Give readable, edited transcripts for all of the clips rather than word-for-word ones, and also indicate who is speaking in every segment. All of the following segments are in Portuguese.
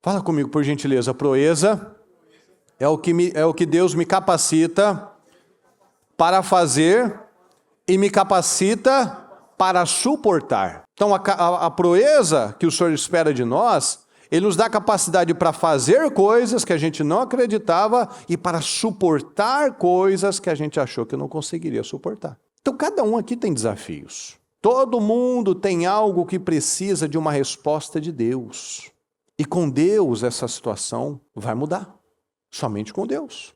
Speaker 1: Fala comigo, por gentileza. Proeza é o que Deus me capacita para fazer e me capacita para suportar. Então, a proeza que o Senhor espera de nós, Ele nos dá capacidade para fazer coisas que a gente não acreditava e para suportar coisas que a gente achou que não conseguiria suportar. Então, cada um aqui tem desafios. Todo mundo tem algo que precisa de uma resposta de Deus. E com Deus essa situação vai mudar. Somente com Deus.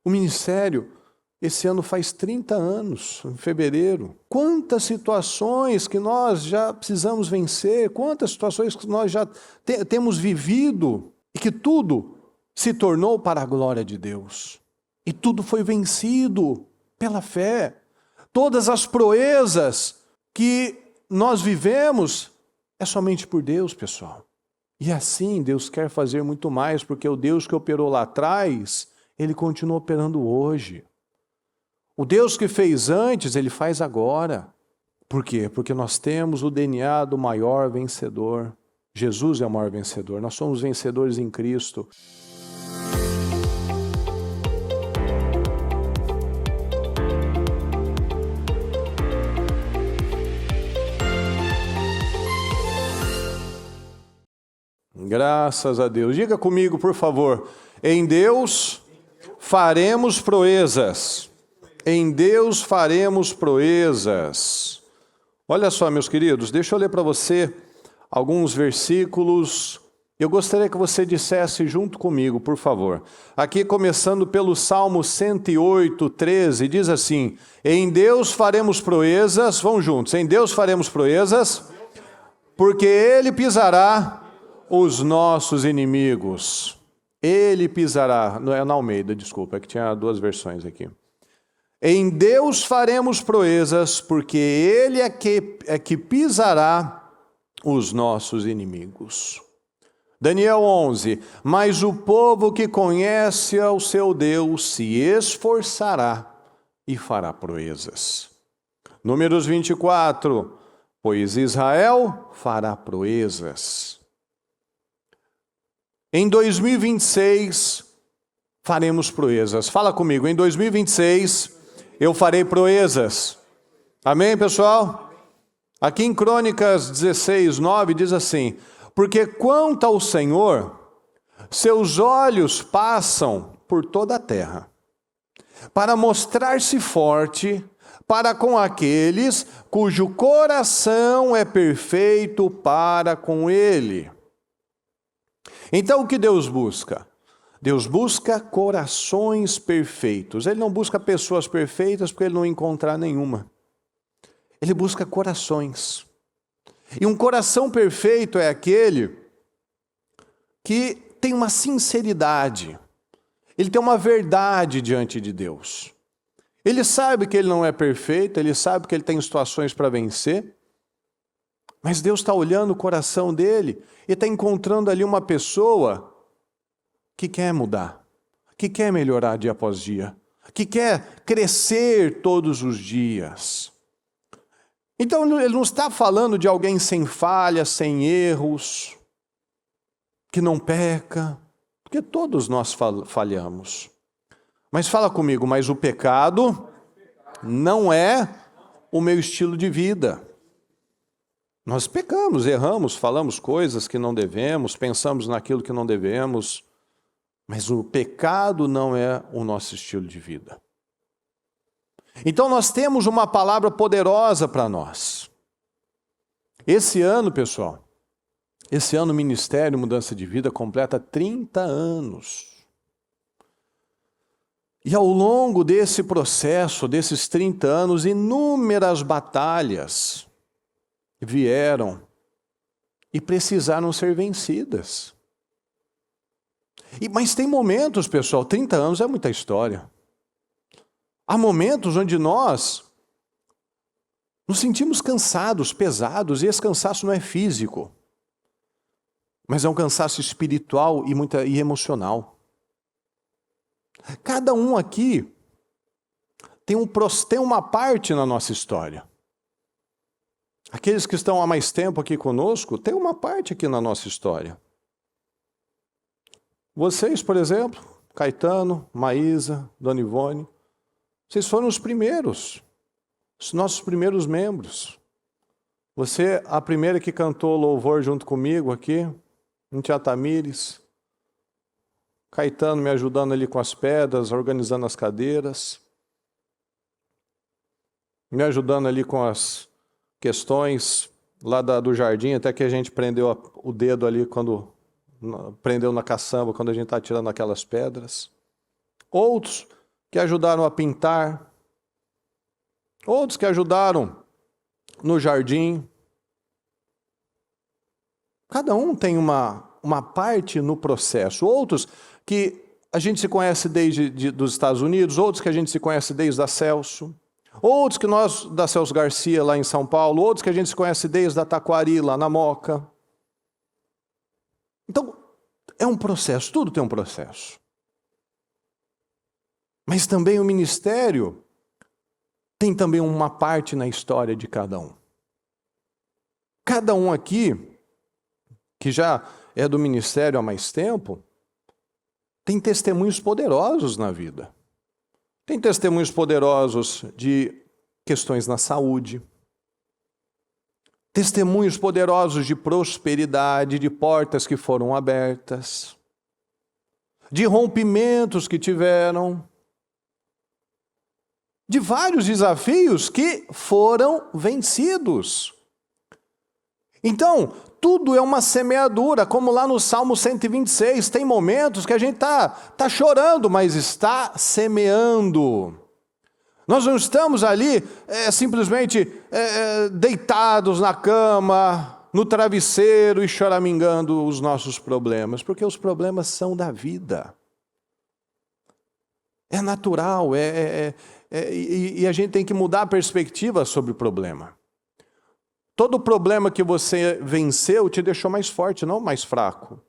Speaker 1: O ministério, esse ano faz 30 anos, em fevereiro. Quantas situações que nós já precisamos vencer, quantas situações que nós já temos vivido e que tudo se tornou para a glória de Deus. E tudo foi vencido pela fé. Todas as proezas que nós vivemos é somente por Deus, pessoal. E assim Deus quer fazer muito mais, porque o Deus que operou lá atrás, Ele continua operando hoje. O Deus que fez antes, Ele faz agora. Por quê? Porque nós temos o DNA do maior vencedor. Jesus é o maior vencedor. Nós somos vencedores em Cristo. Graças a Deus. Diga comigo, por favor. Em Deus faremos proezas. Em Deus faremos proezas. Olha só, meus queridos, deixa eu ler para você alguns versículos. Eu gostaria que você dissesse junto comigo, por favor. Aqui começando pelo Salmo 108, 13, diz assim: em Deus faremos proezas, vamos juntos, em Deus faremos proezas, porque Ele pisará os nossos inimigos. Ele pisará, não é na Almeida, desculpa, é que tinha duas versões aqui. Em Deus faremos proezas, porque Ele é que pisará os nossos inimigos. Daniel 11, mas o povo que conhece ao seu Deus se esforçará e fará proezas. Números 24, pois Israel fará proezas. Em 2026, faremos proezas. Fala comigo, em 2026, eu farei proezas. Amém, pessoal? Aqui em Crônicas 16, 9, diz assim: porque quanto ao Senhor, seus olhos passam por toda a terra, para mostrar-se forte para com aqueles cujo coração é perfeito para com Ele. Então, o que Deus busca? Deus busca corações perfeitos. Ele não busca pessoas perfeitas porque Ele não encontrar nenhuma. Ele busca corações. E um coração perfeito é aquele que tem uma sinceridade. Ele tem uma verdade diante de Deus. Ele sabe que ele não é perfeito, ele sabe que ele tem situações para vencer, mas Deus está olhando o coração dele e está encontrando ali uma pessoa que quer mudar, que quer melhorar dia após dia, que quer crescer todos os dias. Então ele não está falando de alguém sem falhas, sem erros, que não peca, porque todos nós falhamos. Mas fala comigo, mas o pecado não é o meu estilo de vida. Nós pecamos, erramos, falamos coisas que não devemos, pensamos naquilo que não devemos, mas o pecado não é o nosso estilo de vida. Então nós temos uma palavra poderosa para nós. Esse ano, pessoal, esse ano o Ministério Mudança de Vida completa 30 anos. E ao longo desse processo, desses 30 anos, inúmeras batalhas vieram e precisaram ser vencidas. Mas tem momentos, pessoal, 30 anos é muita história. Há momentos onde nós nos sentimos cansados, pesados, e esse cansaço não é físico, mas é um cansaço espiritual e emocional. Cada um aqui tem uma parte na nossa história. Aqueles que estão há mais tempo aqui conosco, tem uma parte aqui na nossa história. Vocês, por exemplo, Caetano, Maísa, Dona Ivone, vocês foram os primeiros, os nossos primeiros membros. Você, a primeira que cantou louvor junto comigo aqui, em Tiatamires. Caetano me ajudando ali com as pedras, organizando as cadeiras. Me ajudando ali com as questões lá do jardim, até que a gente prendeu o dedo ali prendeu na caçamba quando a gente está tirando aquelas pedras. Outros que ajudaram a pintar. Outros que ajudaram no jardim. Cada um tem uma parte no processo. Outros que a gente se conhece desde dos Estados Unidos, outros que a gente se conhece desde a Celso, outros que nós, da Celso Garcia lá em São Paulo, outros que a gente se conhece desde a Taquari lá na Moca. Então, é um processo, tudo tem um processo. Mas também o ministério tem também uma parte na história de cada um. Cada um aqui, que já é do ministério há mais tempo, tem testemunhos poderosos na vida. Tem testemunhos poderosos de questões na saúde. Testemunhos poderosos de prosperidade, de portas que foram abertas. De rompimentos que tiveram. De vários desafios que foram vencidos. Então, tudo é uma semeadura, como lá no Salmo 126, tem momentos que a gente tá chorando, mas está semeando. Nós não estamos ali simplesmente deitados na cama, no travesseiro e choramingando os nossos problemas, porque os problemas são da vida. É natural, e a gente tem que mudar a perspectiva sobre o problema. Todo problema que você venceu te deixou mais forte, não mais fraco.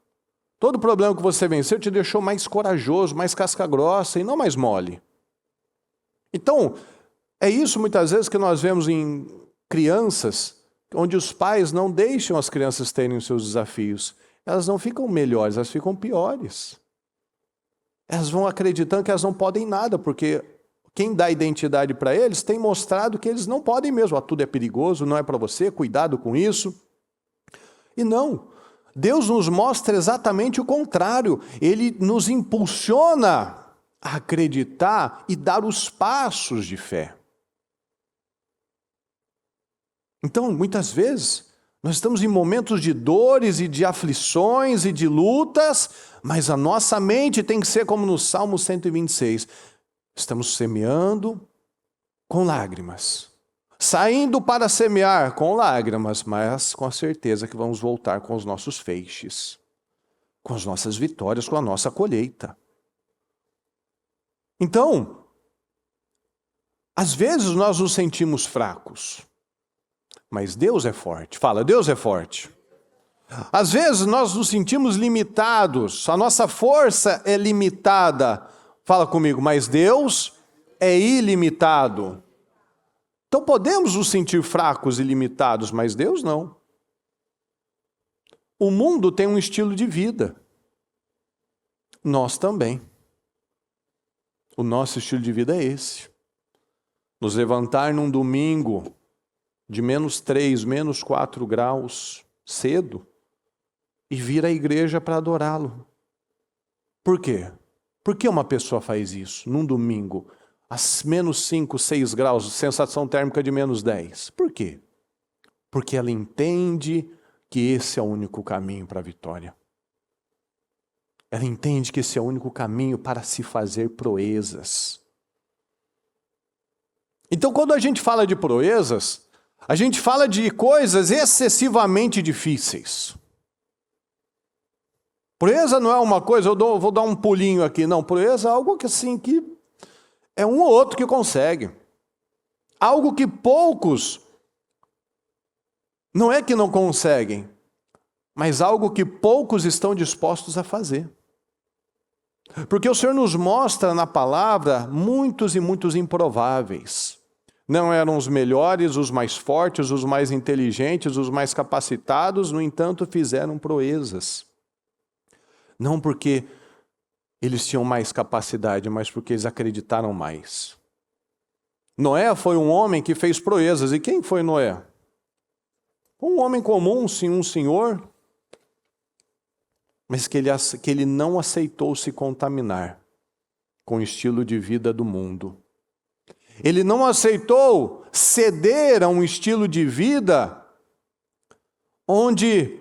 Speaker 1: Todo problema que você venceu te deixou mais corajoso, mais casca grossa e não mais mole. Então, é isso muitas vezes que nós vemos em crianças, onde os pais não deixam as crianças terem os seus desafios. Elas não ficam melhores, elas ficam piores. Elas vão acreditando que elas não podem nada, porque quem dá identidade para eles tem mostrado que eles não podem mesmo. Tudo é perigoso, não é para você, cuidado com isso. E não, Deus nos mostra exatamente o contrário. Ele nos impulsiona a acreditar e dar os passos de fé. Então, muitas vezes, nós estamos em momentos de dores e de aflições e de lutas, mas a nossa mente tem que ser como no Salmo 126. Estamos semeando com lágrimas, saindo para semear com lágrimas, mas com a certeza que vamos voltar com os nossos feixes, com as nossas vitórias, com a nossa colheita. Então, às vezes nós nos sentimos fracos, mas Deus é forte. Fala, Deus é forte. Às vezes nós nos sentimos limitados, a nossa força é limitada. Fala comigo, mas Deus é ilimitado. Então podemos nos sentir fracos e limitados, mas Deus não. O mundo tem um estilo de vida. Nós também. O nosso estilo de vida é esse. Nos levantar num domingo de -3, -4 graus, cedo, e vir à igreja para adorá-lo. Por quê? Por que uma pessoa faz isso num domingo, a -5, 6 graus, sensação térmica de -10? Por quê? Porque ela entende que esse é o único caminho para a vitória. Ela entende que esse é o único caminho para se fazer proezas. Então, quando a gente fala de proezas, a gente fala de coisas excessivamente difíceis. Proeza não é uma coisa, vou dar um pulinho aqui. Não, proeza é algo que assim, que é um ou outro que consegue. Algo que poucos, não é que não conseguem, mas algo que poucos estão dispostos a fazer. Porque o Senhor nos mostra na palavra muitos e muitos improváveis. Não eram os melhores, os mais fortes, os mais inteligentes, os mais capacitados, no entanto, fizeram proezas. Não porque eles tinham mais capacidade, mas porque eles acreditaram mais. Noé foi um homem que fez proezas. E quem foi Noé? Um homem comum, sim, um senhor, mas que ele não aceitou se contaminar com o estilo de vida do mundo. Ele não aceitou ceder a um estilo de vida onde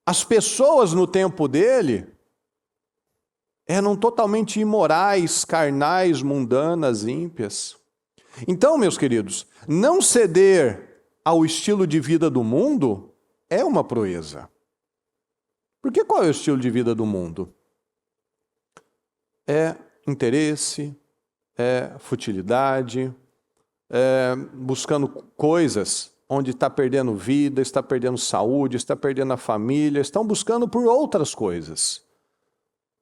Speaker 1: as pessoas no tempo dele eram totalmente imorais, carnais, mundanas, ímpias. Então, meus queridos, não ceder ao estilo de vida do mundo é uma proeza. Porque qual é o estilo de vida do mundo? É interesse, é futilidade, é buscando coisas onde está perdendo vida, está perdendo saúde, está perdendo a família, estão buscando por outras coisas.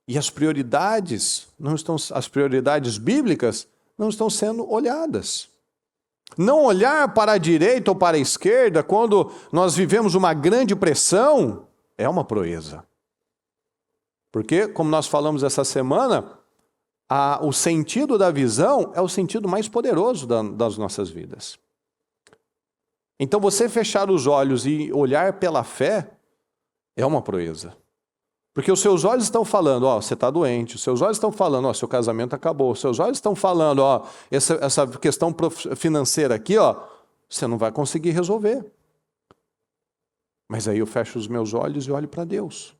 Speaker 1: E as prioridades bíblicas não estão sendo olhadas. Não olhar para a direita ou para a esquerda quando nós vivemos uma grande pressão é uma proeza. Porque, como nós falamos essa semana, o sentido da visão é o sentido mais poderoso das nossas vidas. Então, você fechar os olhos e olhar pela fé é uma proeza. Porque os seus olhos estão falando, você está doente. Os seus olhos estão falando, seu casamento acabou. Os seus olhos estão falando, essa questão financeira aqui, você não vai conseguir resolver. Mas aí eu fecho os meus olhos e olho para Deus.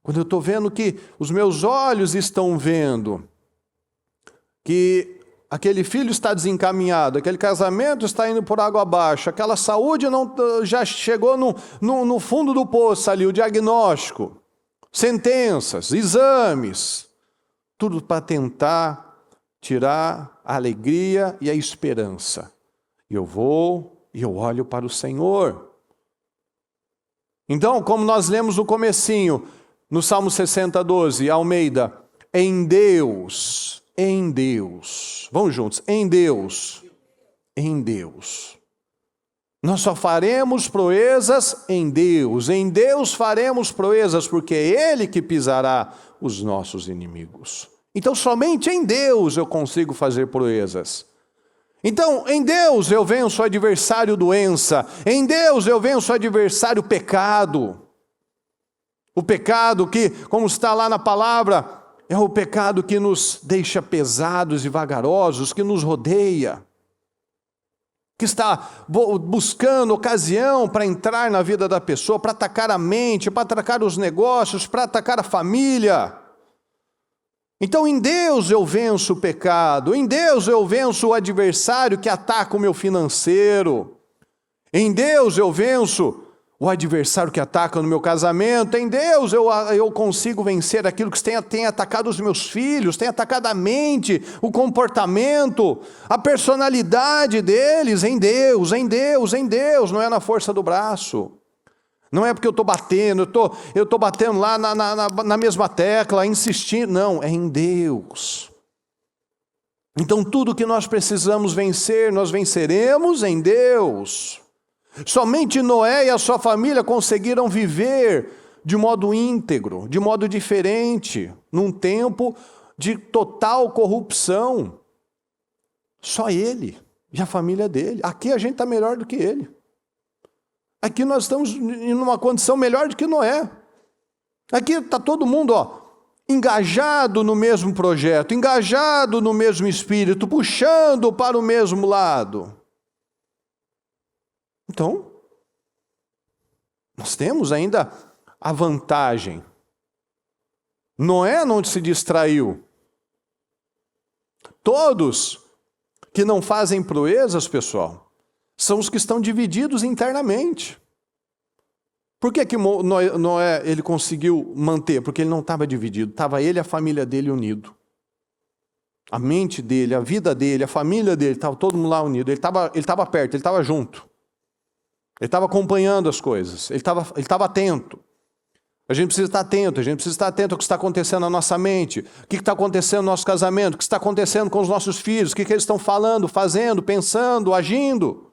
Speaker 1: Quando eu estou vendo que os meus olhos estão vendo que aquele filho está desencaminhado, aquele casamento está indo por água abaixo, aquela saúde já chegou no fundo do poço ali, o diagnóstico, sentenças, exames, tudo para tentar tirar a alegria e a esperança. E eu vou e eu olho para o Senhor. Então, como nós lemos no comecinho, no Salmo 60, 12, Almeida, em Deus, vamos juntos, em Deus, nós só faremos proezas em Deus faremos proezas, porque é Ele que pisará os nossos inimigos. Então, somente em Deus eu consigo fazer proezas. Então, em Deus eu venço o adversário doença, em Deus eu venço o adversário pecado. O pecado que, como está lá na palavra, é o pecado que nos deixa pesados e vagarosos, que nos rodeia, que está buscando ocasião para entrar na vida da pessoa, para atacar a mente, para atacar os negócios, para atacar a família. Então, em Deus eu venço o pecado, em Deus eu venço o adversário que ataca o meu financeiro, em Deus eu venço o adversário que ataca no meu casamento, em Deus eu consigo vencer aquilo que tem atacado os meus filhos, tem atacado a mente, o comportamento, a personalidade deles, em Deus, não é na força do braço. Não é porque eu estou batendo, eu estou batendo lá na mesma tecla, insistindo, não, é em Deus. Então tudo que nós precisamos vencer, nós venceremos em Deus. Somente Noé e a sua família conseguiram viver de modo íntegro, de modo diferente, num tempo de total corrupção. Só ele e a família dele. Aqui a gente está melhor do que ele. Aqui nós estamos em uma condição melhor do que Noé. Aqui está todo mundo, engajado no mesmo projeto, engajado no mesmo espírito, puxando para o mesmo lado. Então, nós temos ainda a vantagem. Noé não se distraiu. Todos que não fazem proezas, pessoal, são os que estão divididos internamente. Por que Noé ele conseguiu manter? Porque ele não estava dividido, estava ele e a família dele unido. A mente dele, a vida dele, a família dele, estava todo mundo lá unido. Ele estava perto, ele estava junto. Ele estava acompanhando as coisas, ele estava atento. A gente precisa estar atento, ao que está acontecendo na nossa mente, o que está acontecendo no nosso casamento, o que está acontecendo com os nossos filhos, o que eles estão falando, fazendo, pensando, agindo.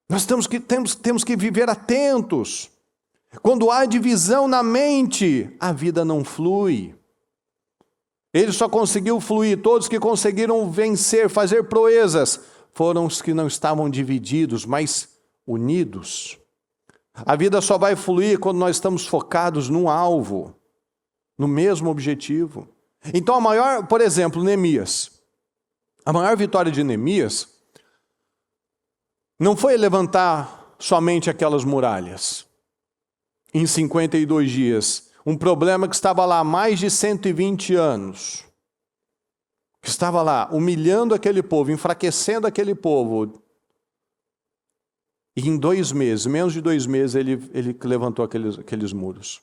Speaker 1: Nós temos que viver atentos. Quando há divisão na mente, a vida não flui. Ele só conseguiu fluir. Todos que conseguiram vencer, fazer proezas, foram os que não estavam divididos, mas unidos. A vida só vai fluir quando nós estamos focados num alvo, no mesmo objetivo. Então a maior, por exemplo, Neemias. A maior vitória de Neemias não foi levantar somente aquelas muralhas em 52 dias. Um problema que estava lá há mais de 120 anos. Que estava lá humilhando aquele povo, enfraquecendo aquele povo. E em 2 meses, menos de 2 meses, ele levantou aqueles muros.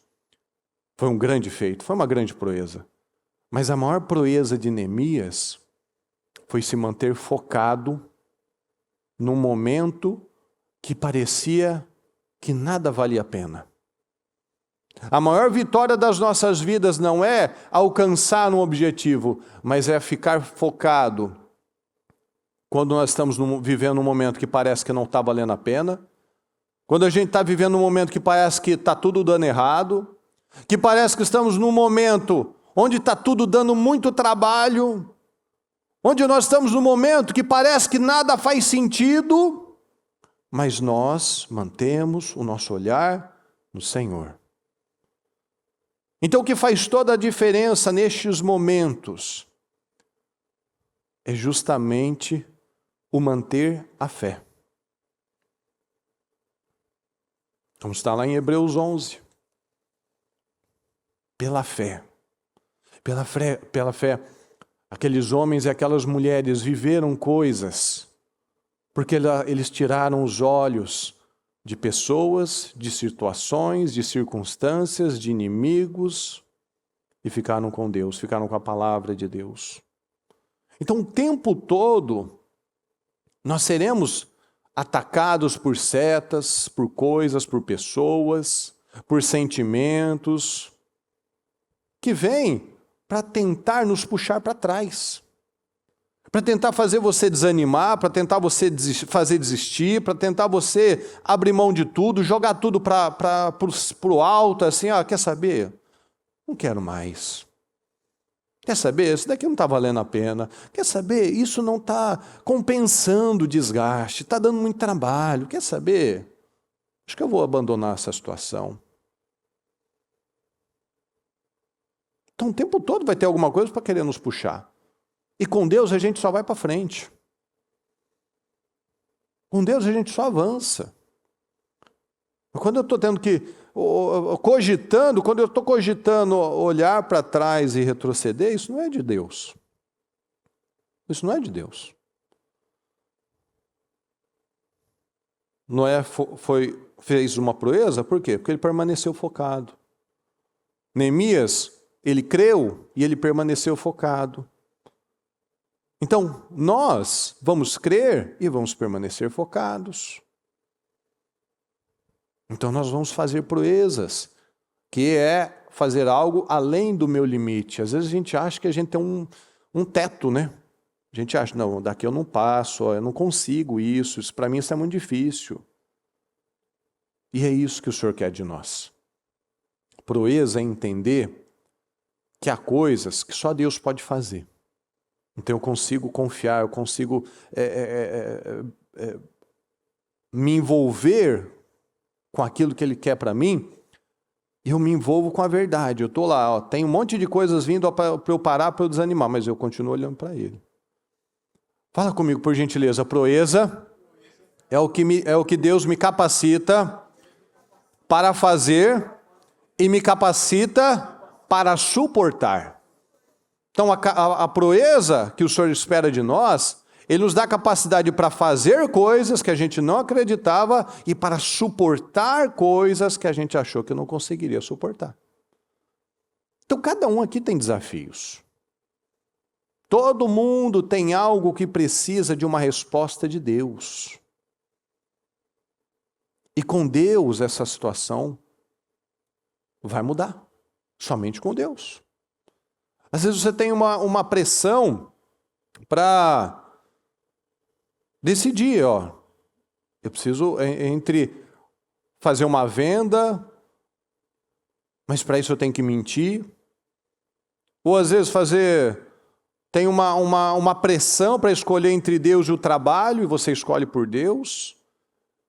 Speaker 1: Foi um grande feito, foi uma grande proeza. Mas a maior proeza de Neemias foi se manter focado num momento que parecia que nada valia a pena. A maior vitória das nossas vidas não é alcançar um objetivo, mas é ficar focado quando nós estamos vivendo um momento que parece que não está valendo a pena, quando a gente está vivendo um momento que parece que está tudo dando errado, que parece que estamos num momento onde está tudo dando muito trabalho, onde nós estamos num momento que parece que nada faz sentido, mas nós mantemos o nosso olhar no Senhor. Então, o que faz toda a diferença nestes momentos é justamente o manter a fé. Vamos estar lá em Hebreus 11. Pela fé. Pela fé, aqueles homens e aquelas mulheres viveram coisas, porque eles tiraram os olhos de pessoas, de situações, de circunstâncias, de inimigos, e ficaram com Deus, ficaram com a palavra de Deus. Então, o tempo todo, nós seremos atacados por setas, por coisas, por pessoas, por sentimentos, que vêm para tentar nos puxar para trás. Para tentar fazer você desanimar, para tentar você fazer desistir, para tentar você abrir mão de tudo, jogar tudo para o alto, assim, quer saber? Não quero mais. Quer saber? Isso daqui não está valendo a pena. Quer saber? Isso não está compensando o desgaste, está dando muito trabalho. Quer saber? Acho que eu vou abandonar essa situação. Então o tempo todo vai ter alguma coisa para querer nos puxar. E com Deus a gente só vai para frente. Com Deus a gente só avança. Quando eu estou tendo que, quando eu estou cogitando olhar para trás e retroceder, isso não é de Deus. Isso não é de Deus. Noé fez uma proeza, por quê? Porque ele permaneceu focado. Neemias, ele creu e ele permaneceu focado. Então, nós vamos crer e vamos permanecer focados. Então, nós vamos fazer proezas, que é fazer algo além do meu limite. Às vezes a gente acha que a gente tem um teto, né? A gente acha, não, daqui eu não passo, eu não consigo isso para mim isso é muito difícil. E é isso que o Senhor quer de nós. Proeza é entender que há coisas que só Deus pode fazer. Então eu consigo confiar, eu consigo me envolver com aquilo que Ele quer para mim, eu me envolvo com a verdade. Eu estou lá, tem um monte de coisas vindo para eu parar, para eu desanimar, mas eu continuo olhando para Ele. Fala comigo, por gentileza. Proeza é o que Deus me capacita para fazer e me capacita para suportar. Então, a proeza que o Senhor espera de nós, Ele nos dá capacidade para fazer coisas que a gente não acreditava e para suportar coisas que a gente achou que não conseguiria suportar. Então, cada um aqui tem desafios. Todo mundo tem algo que precisa de uma resposta de Deus. E com Deus, essa situação vai mudar. Somente com Deus. Às vezes você tem uma pressão para decidir, eu preciso entre fazer uma venda, mas para isso eu tenho que mentir, Ou às vezes tem uma pressão para escolher entre Deus e o trabalho, e você escolhe por Deus.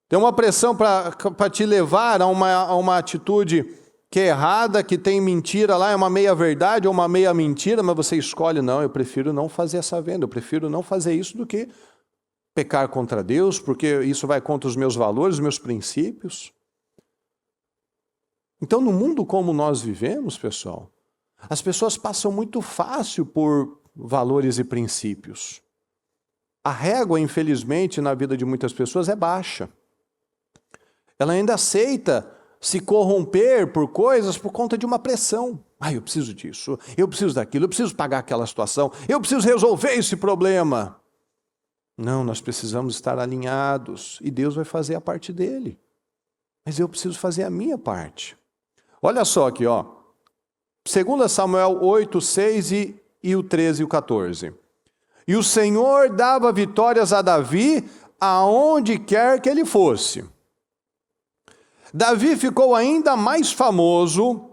Speaker 1: Tem uma pressão para te levar a uma atitude que é errada, que tem mentira lá, é uma meia verdade ou uma meia mentira, mas você escolhe, não, eu prefiro não fazer essa venda, eu prefiro não fazer isso do que pecar contra Deus, porque isso vai contra os meus valores, os meus princípios. Então, no mundo como nós vivemos, pessoal, as pessoas passam muito fácil por valores e princípios. A régua, infelizmente, na vida de muitas pessoas é baixa. Ela ainda aceita se corromper por coisas por conta de uma pressão. Eu preciso disso, eu preciso daquilo, eu preciso pagar aquela situação, eu preciso resolver esse problema. Não, nós precisamos estar alinhados e Deus vai fazer a parte dele. Mas eu preciso fazer a minha parte. Olha só aqui, 2 Samuel 8, 6 e o 13 e o 14. E o Senhor dava vitórias a Davi aonde quer que ele fosse. Davi ficou ainda mais famoso,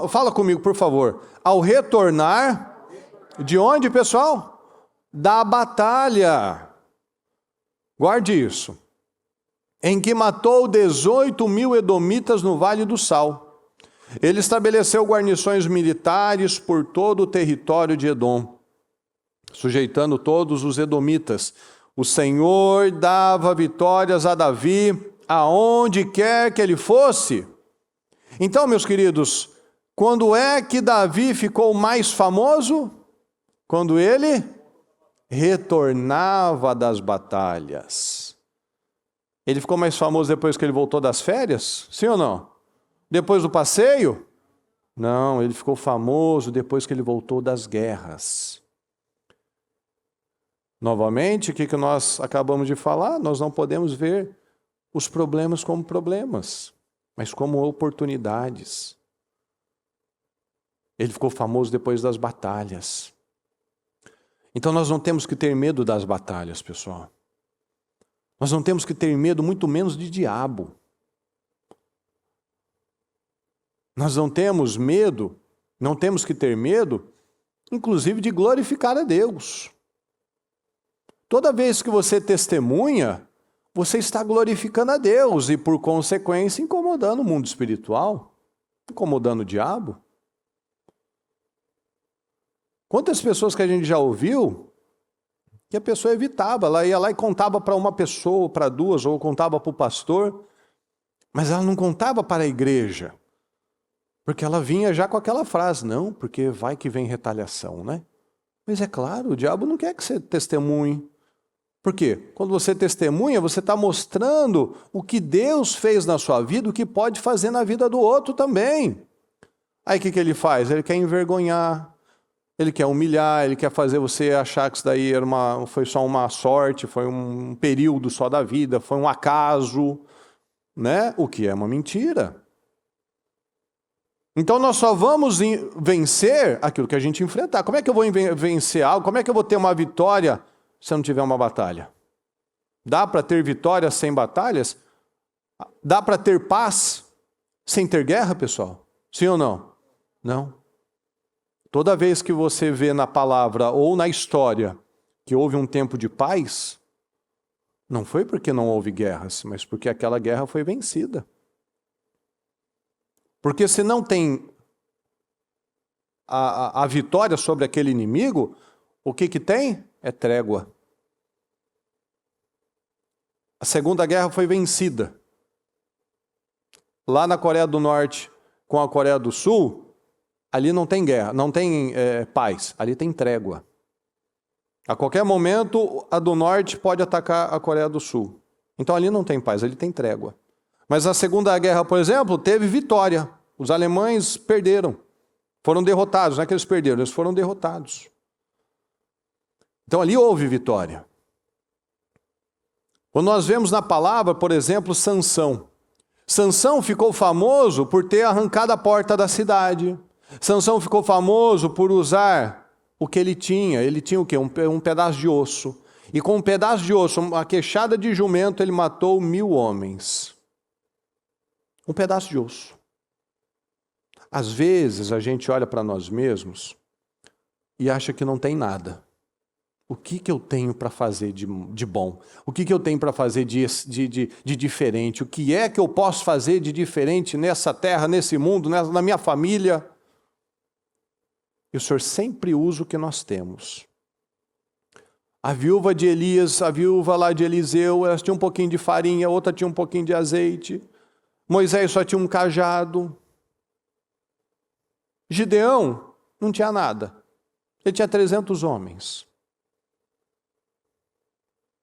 Speaker 1: fala comigo por favor, ao retornar, de onde pessoal? Da batalha. Guarde isso. Em que matou 18.000 edomitas no Vale do Sal. Ele estabeleceu guarnições militares por todo o território de Edom, sujeitando todos os edomitas. O Senhor dava vitórias a Davi aonde quer que ele fosse. Então, meus queridos, quando é que Davi ficou mais famoso? Quando ele retornava das batalhas. Ele ficou mais famoso depois que ele voltou das férias? Sim ou não? Depois do passeio? Não, ele ficou famoso depois que ele voltou das guerras. Novamente, o que nós acabamos de falar? Nós não podemos ver os problemas como problemas, mas como oportunidades. Ele ficou famoso depois das batalhas. Então nós não temos que ter medo das batalhas, pessoal. Nós não temos que ter medo, muito menos de diabo. Nós não temos medo, não temos que ter medo, inclusive de glorificar a Deus. Toda vez que você testemunha, você está glorificando a Deus e, por consequência, incomodando o mundo espiritual, incomodando o diabo. Quantas pessoas que a gente já ouviu que a pessoa evitava, ela ia lá e contava para uma pessoa, ou para duas, ou contava para o pastor, mas ela não contava para a igreja, porque ela vinha já com aquela frase, não, porque vai que vem retaliação, né? Mas é claro, o diabo não quer que você testemunhe. Por quê? Quando você testemunha, você está mostrando o que Deus fez na sua vida, o que pode fazer na vida do outro também. Aí o que ele faz? Ele quer envergonhar, ele quer humilhar, ele quer fazer você achar que isso daí foi só uma sorte, foi um período só da vida, foi um acaso, né? O que é uma mentira. Então nós só vamos vencer aquilo que a gente enfrentar. Como é que eu vou vencer algo? Como é que eu vou ter uma vitória se eu não tiver uma batalha? Dá para ter vitória sem batalhas? Dá para ter paz sem ter guerra, pessoal? Sim ou não? Não. Toda vez que você vê na palavra ou na história que houve um tempo de paz, não foi porque não houve guerras, mas porque aquela guerra foi vencida. Porque se não tem a vitória sobre aquele inimigo, o que tem? É trégua. A Segunda Guerra foi vencida. Lá na Coreia do Norte com a Coreia do Sul, ali não tem guerra, não tem paz, ali tem trégua. A qualquer momento, a do Norte pode atacar a Coreia do Sul. Então ali não tem paz, ali tem trégua. Mas a Segunda Guerra, por exemplo, teve vitória. Os alemães perderam. Foram derrotados, não é que eles perderam, eles foram derrotados. Então ali houve vitória. Quando nós vemos na palavra, por exemplo, Sansão. Sansão ficou famoso por ter arrancado a porta da cidade. Sansão ficou famoso por usar o que ele tinha. Ele tinha o quê? Um pedaço de osso. E com um pedaço de osso, uma queixada de jumento, ele matou 1000 homens. Um pedaço de osso. Às vezes a gente olha para nós mesmos e acha que não tem nada. O que eu tenho para fazer de bom? O que eu tenho para fazer de diferente? O que é que eu posso fazer de diferente nessa terra, nesse mundo, na minha família? E o Senhor sempre usa o que nós temos. A viúva de Elias, a viúva lá de Eliseu, elas tinham um pouquinho de farinha, a outra tinha um pouquinho de azeite. Moisés só tinha um cajado. Gideão não tinha nada. Ele tinha 300 homens.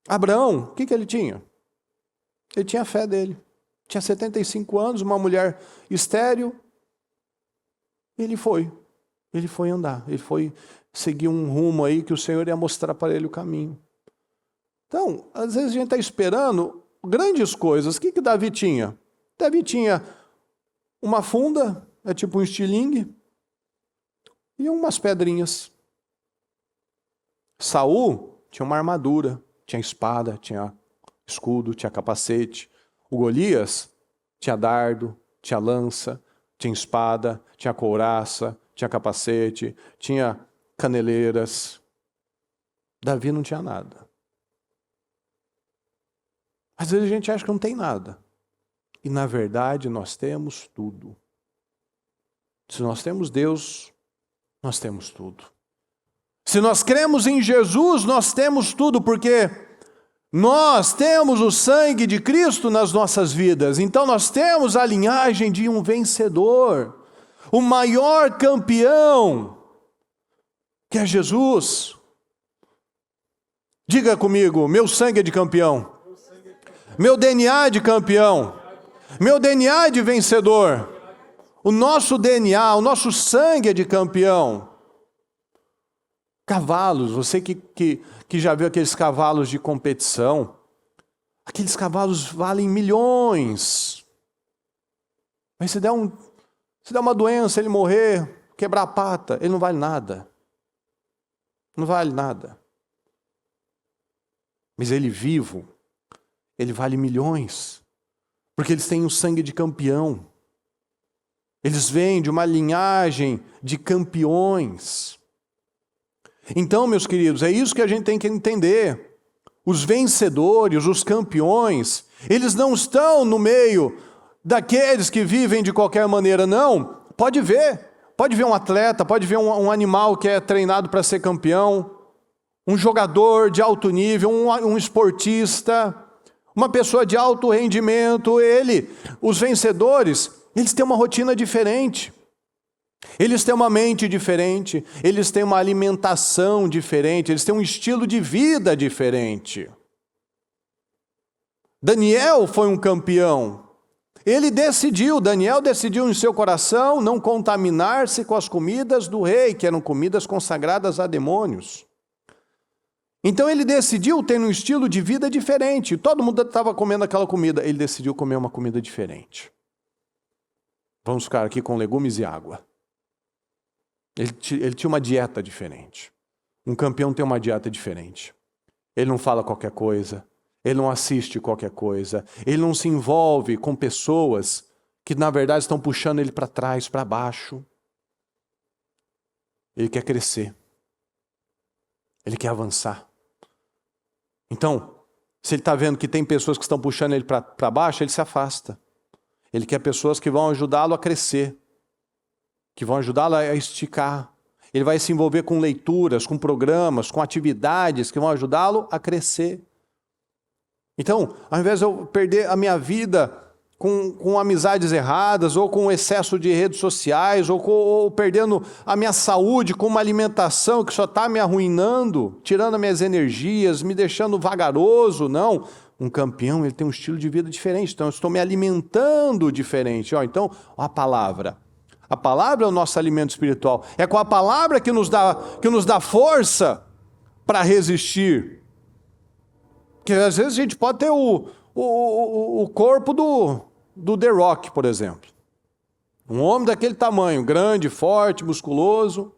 Speaker 1: Abraão, o que ele tinha? Ele tinha a fé dele. Tinha 75 anos, uma mulher estéril. Ele foi andar, ele foi seguir um rumo aí que o Senhor ia mostrar para ele o caminho. Então, às vezes a gente está esperando grandes coisas. O que Davi tinha? Davi tinha uma funda, é tipo um estilingue, e umas pedrinhas. Saul tinha uma armadura, tinha espada, tinha escudo, tinha capacete. O Golias tinha dardo, tinha lança, tinha espada, tinha couraça, tinha capacete, tinha caneleiras. Davi não tinha nada. Às vezes a gente acha que não tem nada. E na verdade nós temos tudo. Se nós temos Deus, nós temos tudo. Se nós cremos em Jesus, nós temos tudo, porque nós temos o sangue de Cristo nas nossas vidas. Então nós temos a linhagem de um vencedor. O maior campeão, que é Jesus. Diga comigo, meu sangue é de campeão. Meu DNA é de campeão. Meu DNA é de vencedor. O nosso DNA, o nosso sangue é de campeão. Cavalos, você que já viu aqueles cavalos de competição, aqueles cavalos valem milhões. Mas se der uma doença, ele morrer, quebrar a pata, ele não vale nada. Não vale nada. Mas ele vivo, ele vale milhões. Porque eles têm o sangue de campeão. Eles vêm de uma linhagem de campeões. Então, meus queridos, é isso que a gente tem que entender. Os vencedores, os campeões, eles não estão no meio daqueles que vivem de qualquer maneira, não. Pode ver um atleta, pode ver um animal que é treinado para ser campeão, um jogador de alto nível, um esportista, uma pessoa de alto rendimento. Os vencedores, eles têm uma rotina diferente. Eles têm uma mente diferente, eles têm uma alimentação diferente, eles têm um estilo de vida diferente. Daniel foi um campeão. Daniel decidiu em seu coração não contaminar-se com as comidas do rei, que eram comidas consagradas a demônios. Então ele decidiu ter um estilo de vida diferente. Todo mundo estava comendo aquela comida, ele decidiu comer uma comida diferente. Vamos ficar aqui com legumes e água. Ele tinha uma dieta diferente. Um campeão tem uma dieta diferente. Ele não fala qualquer coisa. Ele não assiste qualquer coisa. Ele não se envolve com pessoas que, na verdade, estão puxando ele para trás, para baixo. Ele quer crescer. Ele quer avançar. Então, se ele está vendo que tem pessoas que estão puxando ele para baixo, ele se afasta. Ele quer pessoas que vão ajudá-lo a crescer, que vão ajudá-lo a esticar. Ele vai se envolver com leituras, com programas, com atividades que vão ajudá-lo a crescer. Então, ao invés de eu perder a minha vida com amizades erradas, ou com excesso de redes sociais, ou perdendo a minha saúde com uma alimentação que só está me arruinando, tirando as minhas energias, me deixando vagaroso, não. Um campeão, ele tem um estilo de vida diferente, então eu estou me alimentando diferente. Então, a palavra. A palavra é o nosso alimento espiritual. É com a palavra que nos dá força para resistir. Porque às vezes a gente pode ter o corpo do The Rock, por exemplo. Um homem daquele tamanho, grande, forte, musculoso.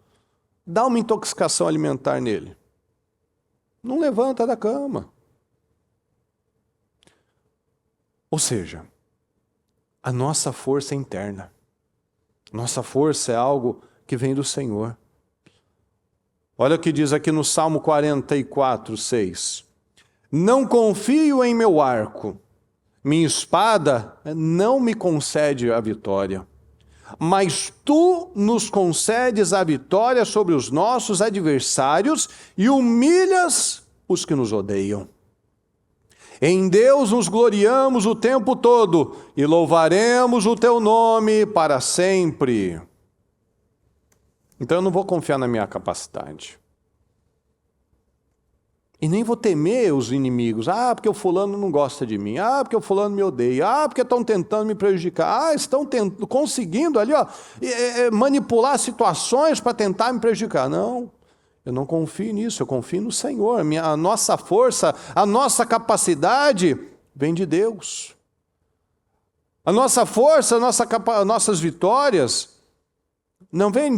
Speaker 1: Dá uma intoxicação alimentar nele. Não levanta da cama. Ou seja, a nossa força é interna. Nossa força é algo que vem do Senhor. Olha o que diz aqui no Salmo 44, 6. Não confio em meu arco, minha espada não me concede a vitória. Mas tu nos concedes a vitória sobre os nossos adversários e humilhas os que nos odeiam. Em Deus nos gloriamos o tempo todo e louvaremos o teu nome para sempre. Então eu não vou confiar na minha capacidade. E nem vou temer os inimigos. Ah, porque o fulano não gosta de mim. Ah, porque o fulano me odeia. Ah, porque estão tentando me prejudicar. Ah, estão conseguindo ali, ó, manipular situações para tentar me prejudicar. Não, eu não confio nisso. Eu confio no Senhor. A nossa força, a nossa capacidade vem de Deus. A nossa força, nossas vitórias não vêm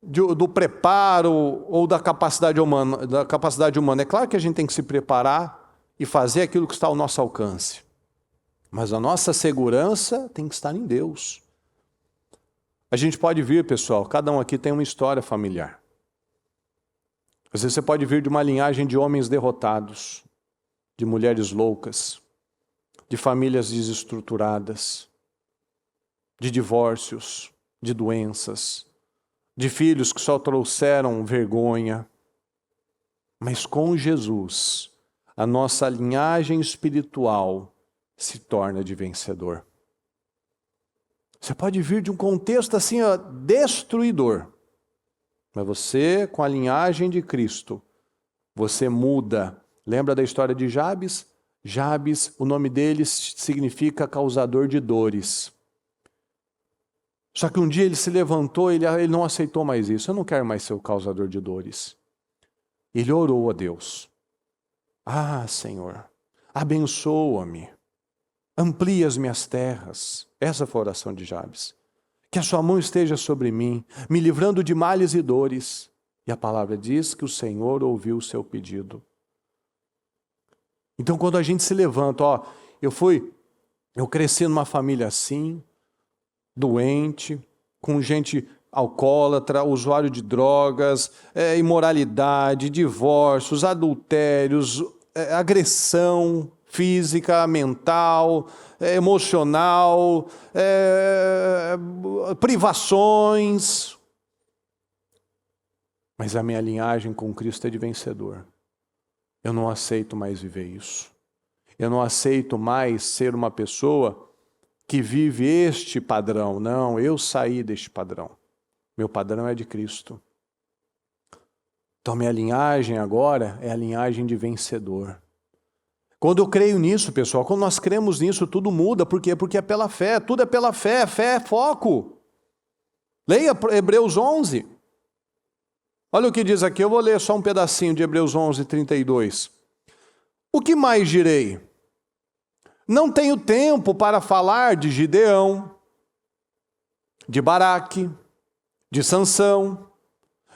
Speaker 1: do preparo ou da capacidade humana. É claro que a gente tem que se preparar e fazer aquilo que está ao nosso alcance. Mas a nossa segurança tem que estar em Deus. A gente pode vir, pessoal, cada um aqui tem uma história familiar. Às vezes você pode vir de uma linhagem de homens derrotados, de mulheres loucas, de famílias desestruturadas, de divórcios, de doenças, de filhos que só trouxeram vergonha. Mas com Jesus, a nossa linhagem espiritual se torna de vencedor. Você pode vir de um contexto assim, ó, destruidor. Mas você, com a linhagem de Cristo, você muda. Lembra da história de Jabes? Jabes, o nome dele significa causador de dores. Só que um dia ele se levantou, ele não aceitou mais isso. Eu não quero mais ser o causador de dores. Ele orou a Deus. Ah, Senhor, abençoa-me. Amplia as minhas terras. Essa foi a oração de Jabes. Que a sua mão esteja sobre mim, me livrando de males e dores. E a palavra diz que o Senhor ouviu o seu pedido. Então quando a gente se levanta, ó, eu cresci numa família assim, doente, com gente alcoólatra, usuário de drogas, imoralidade, divórcios, adultérios, agressão física, mental, emocional, privações. Mas a minha linhagem com Cristo é de vencedor. Eu não aceito mais viver isso. Eu não aceito mais ser uma pessoa que vive este padrão. Não, eu saí deste padrão. Meu padrão é de Cristo. Então minha linhagem agora é a linhagem de vencedor. Quando eu creio nisso, pessoal, quando nós cremos nisso, tudo muda. Por quê? Porque é pela fé, tudo é pela fé. Fé é foco. Leia Hebreus 11. Olha o que diz aqui, eu vou ler só um pedacinho de Hebreus 11, 32. O que mais direi? Não tenho tempo para falar de Gideão, de Baraque, de Sansão,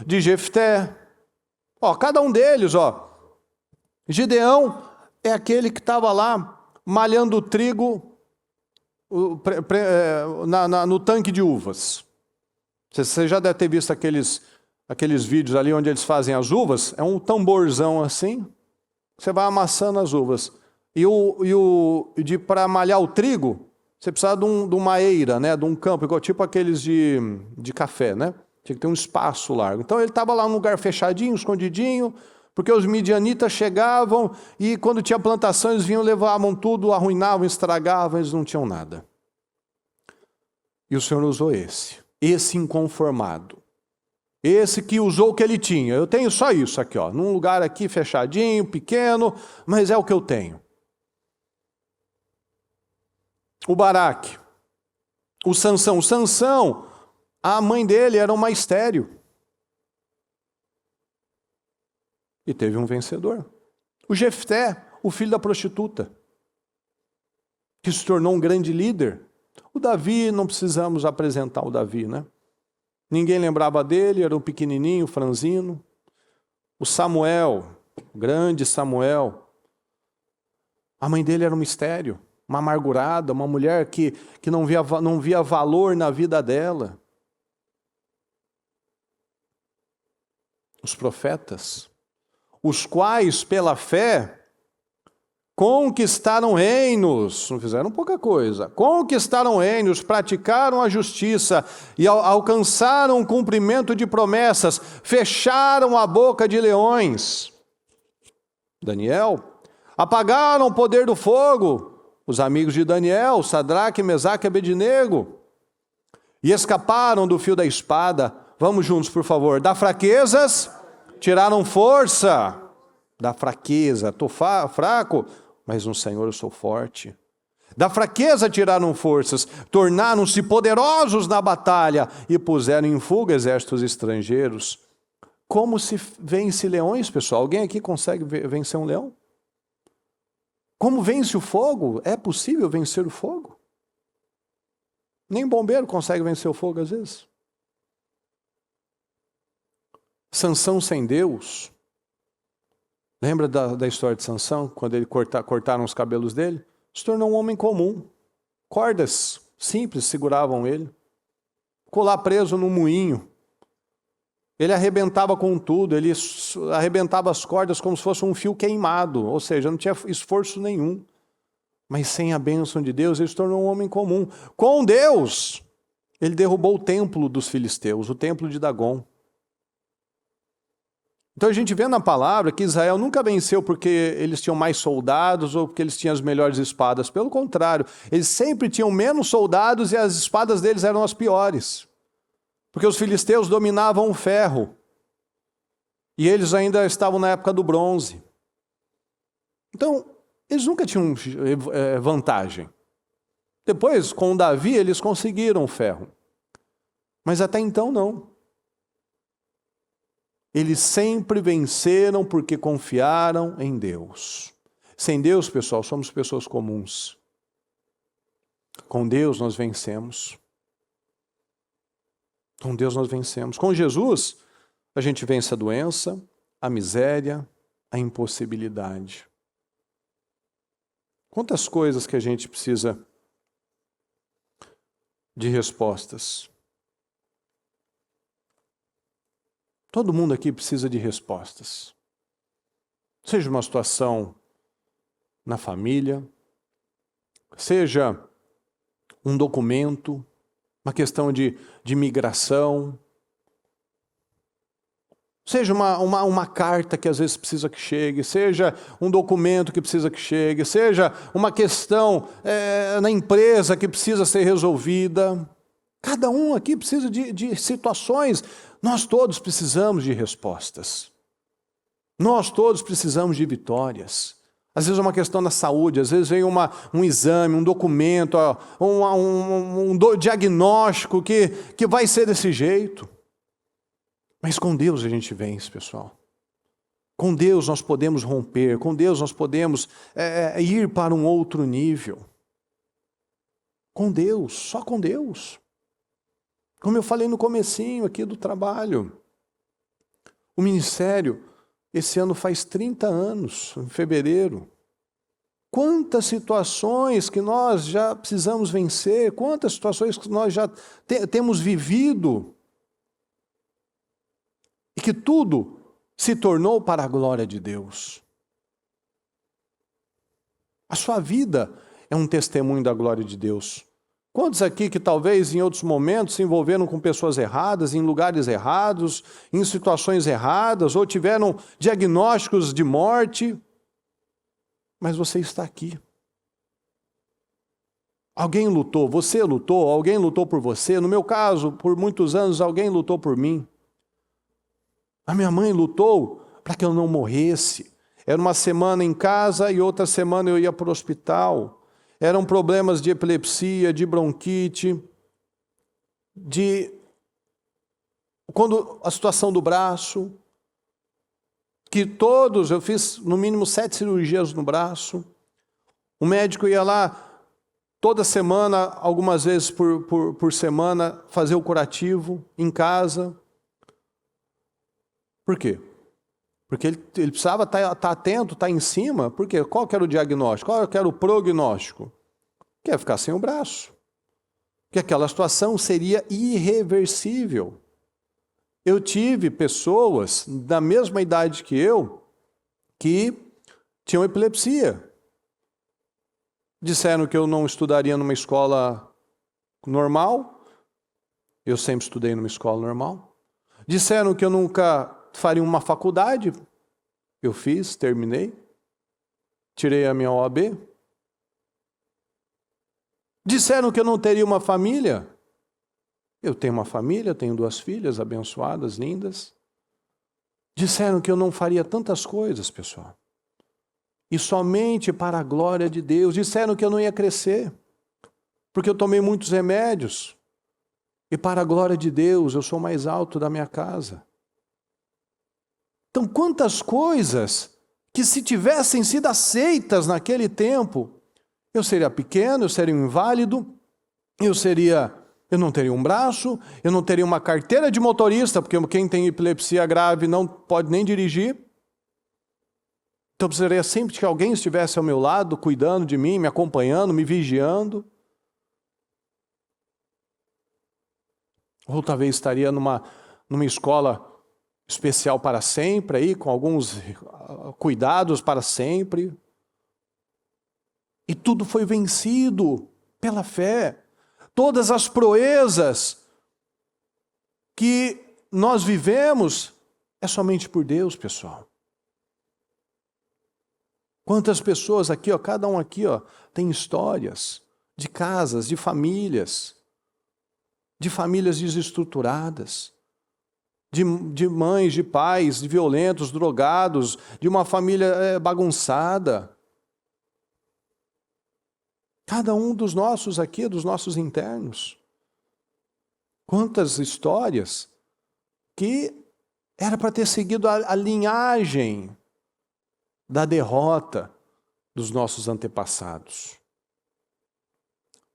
Speaker 1: de Jefté. Ó, cada um deles, ó. Gideão é aquele que estava lá malhando trigo no tanque de uvas. Você já deve ter visto aqueles vídeos ali onde eles fazem as uvas. É um tamborzão assim, você vai amassando as uvas. Para malhar o trigo, você precisa de uma eira, né, de um campo, igual tipo aqueles de café, né? Tinha que ter um espaço largo. Então ele estava lá num lugar fechadinho, escondidinho, porque os midianitas chegavam e quando tinha plantação eles vinham, levavam tudo, arruinavam, estragavam, eles não tinham nada. E o Senhor usou esse inconformado. Esse que usou o que ele tinha. Eu tenho só isso aqui, ó, num lugar aqui fechadinho, pequeno, mas é o que eu tenho. O Baraque, o Sansão. O Sansão, a mãe dele era uma estéril. E teve um vencedor. O Jefté, o filho da prostituta, que se tornou um grande líder. O Davi, não precisamos apresentar o Davi, né? Ninguém lembrava dele, era um pequenininho, franzino. O Samuel, o grande Samuel, a mãe dele era um mistério, uma amargurada, uma mulher que não via valor na vida dela. os profetas, os quais, pela fé, conquistaram reinos, não fizeram pouca coisa, conquistaram reinos, praticaram a justiça e alcançaram o cumprimento de promessas, fecharam a boca de leões. Daniel, apagaram o poder do fogo, os amigos de Daniel, Sadraque, Mesaque e Abednego, e escaparam do fio da espada. Vamos juntos, por favor. Da fraquezas, tiraram força. Da fraqueza, estou fraco, mas no Senhor eu sou forte. Da fraqueza tiraram forças, tornaram-se poderosos na batalha e puseram em fuga exércitos estrangeiros. Como se vence leões, pessoal? Alguém aqui consegue vencer um leão? Como vence o fogo? É possível vencer o fogo? Nem bombeiro consegue vencer o fogo às vezes. Sansão sem Deus. Lembra da história de Sansão? Quando ele cortaram os cabelos dele? Se tornou um homem comum. Cordas simples seguravam ele. Ficou lá preso no moinho. Ele arrebentava com tudo. Ele arrebentava as cordas como se fosse um fio queimado. Ou seja, não tinha esforço nenhum. Mas sem a bênção de Deus, ele se tornou um homem comum. Com Deus, ele derrubou o templo dos filisteus, o templo de Dagon. Então a gente vê na palavra que Israel nunca venceu porque eles tinham mais soldados ou porque eles tinham as melhores espadas. Pelo contrário, eles sempre tinham menos soldados e as espadas deles eram as piores. Porque os filisteus dominavam o ferro. E eles ainda estavam na época do bronze. Então, eles nunca tinham vantagem. Depois, com Davi, eles conseguiram o ferro. Mas até então, não. Eles sempre venceram porque confiaram em Deus. Sem Deus, pessoal, somos pessoas comuns. Com Deus nós vencemos. Com Deus nós vencemos. Com Jesus, a gente vence a doença, a miséria, a impossibilidade. Quantas coisas que a gente precisa de respostas. Todo mundo aqui precisa de respostas. Seja uma situação na família, seja um documento, uma questão de migração, seja uma carta que às vezes precisa que chegue, seja um documento que precisa que chegue, seja uma questão na empresa que precisa ser resolvida. Cada um aqui precisa de situações. Nós todos precisamos de respostas. Nós todos precisamos de vitórias. Às vezes é uma questão da saúde, às vezes vem um exame, um documento, um diagnóstico que vai ser desse jeito. Mas com Deus a gente vence, pessoal. Com Deus nós podemos romper, com Deus nós podemos ir para um outro nível. Com Deus, só com Deus. Como eu falei no comecinho aqui do trabalho, o ministério, esse ano faz 30 anos, em fevereiro. Quantas situações que nós já precisamos vencer, quantas situações que nós já temos vivido, e que tudo se tornou para a glória de Deus. A sua vida é um testemunho da glória de Deus. Quantos aqui que talvez em outros momentos se envolveram com pessoas erradas, em lugares errados, em situações erradas, ou tiveram diagnósticos de morte, mas você está aqui. Alguém lutou, você lutou, alguém lutou por você. No meu caso, por muitos anos, alguém lutou por mim. A minha mãe lutou para que eu não morresse. Era uma semana em casa e outra semana eu ia para o hospital. Eram problemas de epilepsia, de bronquite, quando a situação do braço, que todos, eu fiz no mínimo 7 cirurgias no braço. O médico ia lá toda semana, algumas vezes por semana, fazer o curativo em casa. Por quê? Porque ele precisava estar atento, estar em cima. Por quê? Qual que era o diagnóstico? Qual que era o prognóstico? Que é ficar sem o braço. Porque aquela situação seria irreversível. eu tive pessoas da mesma idade que eu que tinham epilepsia. Disseram que eu não estudaria numa escola normal. Eu sempre estudei numa escola normal. Disseram que eu nunca faria uma faculdade. Eu fiz, terminei. Tirei a minha OAB. Disseram que eu não teria uma família. Eu tenho uma família, tenho 2 filhas abençoadas, lindas. Disseram que eu não faria tantas coisas, pessoal. E somente para a glória de Deus. Disseram que eu não ia crescer, porque eu tomei muitos remédios. E para a glória de Deus, eu sou mais alto da minha casa. Então, quantas coisas que se tivessem sido aceitas naquele tempo, eu seria pequeno, eu seria um inválido, eu não teria um braço, eu não teria uma carteira de motorista, porque quem tem epilepsia grave não pode nem dirigir. Então, eu precisaria sempre que alguém estivesse ao meu lado, cuidando de mim, me acompanhando, me vigiando. Ou talvez estaria numa escola especial para sempre, aí, com alguns cuidados para sempre. E tudo foi vencido pela fé. Todas as proezas que nós vivemos é somente por Deus, pessoal. Quantas pessoas aqui, ó, cada um aqui, ó, tem histórias de casas, de famílias desestruturadas, de mães, de pais, de violentos, drogados, de uma família bagunçada. Cada um dos nossos aqui, dos nossos internos. Quantas histórias que era para ter seguido a linhagem da derrota dos nossos antepassados.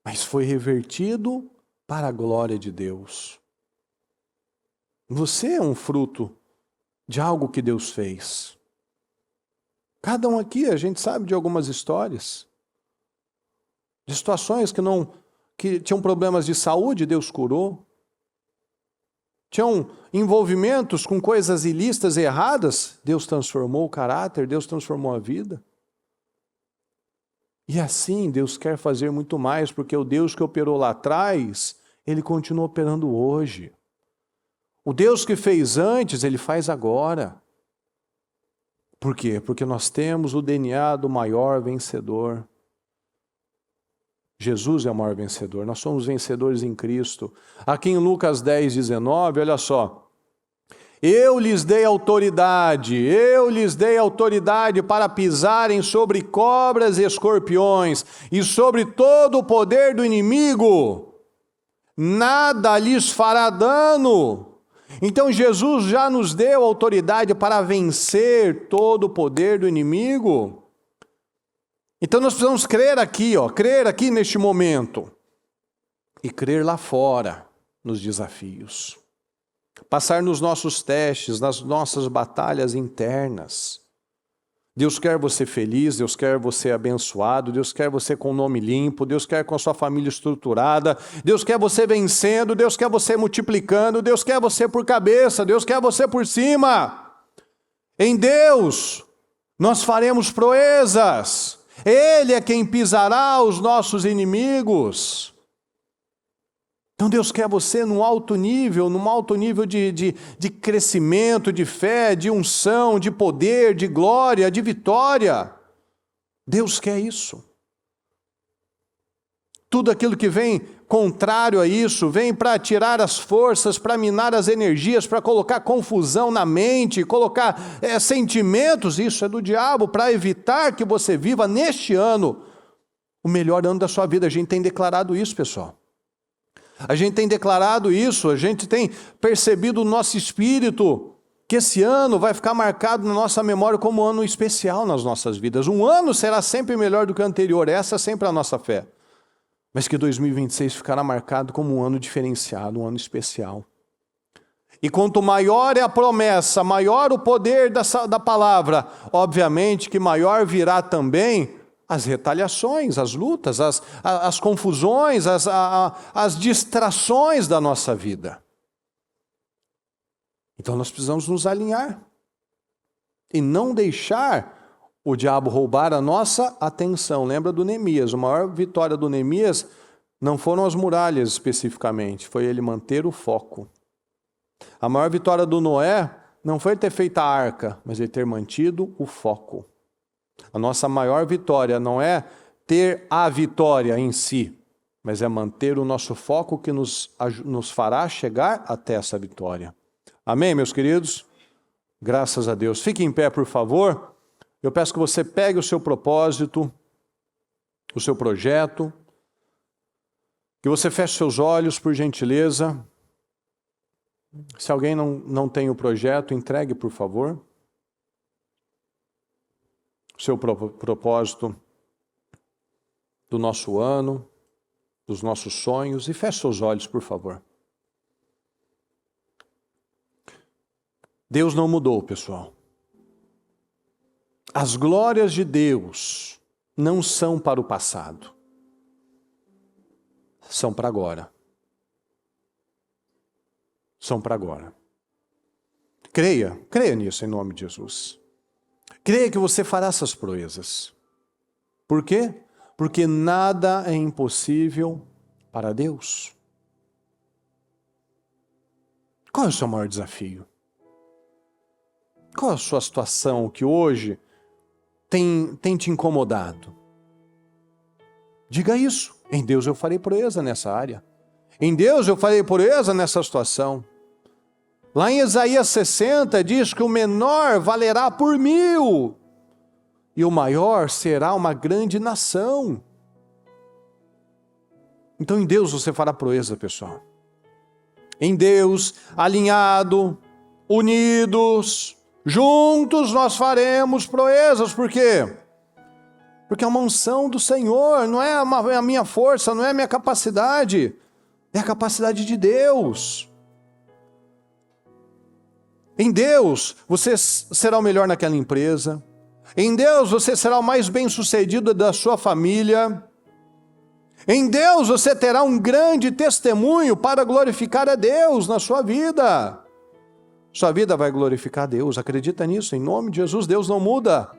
Speaker 1: Mas foi revertido para a glória de Deus. Você é um fruto de algo que Deus fez. Cada um aqui, a gente sabe de algumas histórias. De situações que tinham problemas de saúde, Deus curou. Tinham envolvimentos com coisas ilícitas e erradas, Deus transformou o caráter, Deus transformou a vida. E assim Deus quer fazer muito mais, porque o Deus que operou lá atrás, Ele continua operando hoje. O Deus que fez antes, Ele faz agora. Por quê? Porque nós temos o DNA do maior vencedor. Jesus é o maior vencedor, nós somos vencedores em Cristo. Aqui em Lucas 10, 19, olha só. Eu lhes dei autoridade para pisarem sobre cobras e escorpiões e sobre todo o poder do inimigo. Nada lhes fará dano. Então Jesus já nos deu autoridade para vencer todo o poder do inimigo. Então nós precisamos crer aqui neste momento e crer lá fora nos desafios. Passar nos nossos testes, nas nossas batalhas internas. Deus quer você feliz, Deus quer você abençoado, Deus quer você com o nome limpo, Deus quer com a sua família estruturada, Deus quer você vencendo, Deus quer você multiplicando, Deus quer você por cabeça, Deus quer você por cima. Em Deus nós faremos proezas. Ele é quem pisará os nossos inimigos. Então Deus quer você num alto nível de crescimento, de fé, de unção, de poder, de glória, de vitória. Deus quer isso. Tudo aquilo que vem contrário a isso, vem para tirar as forças, para minar as energias, para colocar confusão na mente, colocar sentimentos, isso é do diabo, para evitar que você viva neste ano o melhor ano da sua vida. A gente tem declarado isso, pessoal. A gente tem declarado isso, a gente tem percebido no nosso espírito que esse ano vai ficar marcado na nossa memória como um ano especial nas nossas vidas. Um ano será sempre melhor do que o anterior, essa é sempre a nossa fé. Mas que 2026 ficará marcado como um ano diferenciado, um ano especial. E quanto maior é a promessa, maior o poder da palavra, obviamente que maior virá também as retaliações, as lutas, as confusões, as distrações da nossa vida. Então nós precisamos nos alinhar e não deixar o diabo roubar a nossa atenção. Lembra do Neemias? A maior vitória do Neemias não foram as muralhas especificamente, foi ele manter o foco. A maior vitória do Noé não foi ter feito a arca, mas ele ter mantido o foco. A nossa maior vitória não é ter a vitória em si, mas é manter o nosso foco que nos fará chegar até essa vitória. Amém, meus queridos? Graças a Deus. Fique em pé, por favor. Eu peço que você pegue o seu propósito, o seu projeto, que você feche seus olhos, por gentileza. Se alguém não tem o projeto, entregue, por favor. O seu propósito do nosso ano, dos nossos sonhos, e feche seus olhos, por favor. Deus não mudou, pessoal. As glórias de Deus não são para o passado. São para agora. São para agora. Creia nisso em nome de Jesus. Creia que você fará essas proezas. Por quê? Porque nada é impossível para Deus. Qual é o seu maior desafio? Qual é a sua situação que hoje tem te incomodado? Diga isso. Em Deus eu farei proeza nessa área. Em Deus eu farei proeza nessa situação. Lá em Isaías 60 diz que o menor valerá por 1000 e o maior será uma grande nação. Então em Deus você fará proeza, pessoal. Em Deus, alinhado, unidos, juntos nós faremos proezas. Por quê? Porque é uma unção do Senhor, não é a minha força, não é a minha capacidade, é a capacidade de Deus. Em Deus, você será o melhor naquela empresa. Em Deus, você será o mais bem-sucedido da sua família. Em Deus, você terá um grande testemunho para glorificar a Deus na sua vida. Sua vida vai glorificar a Deus, acredita nisso, em nome de Jesus. Deus não muda.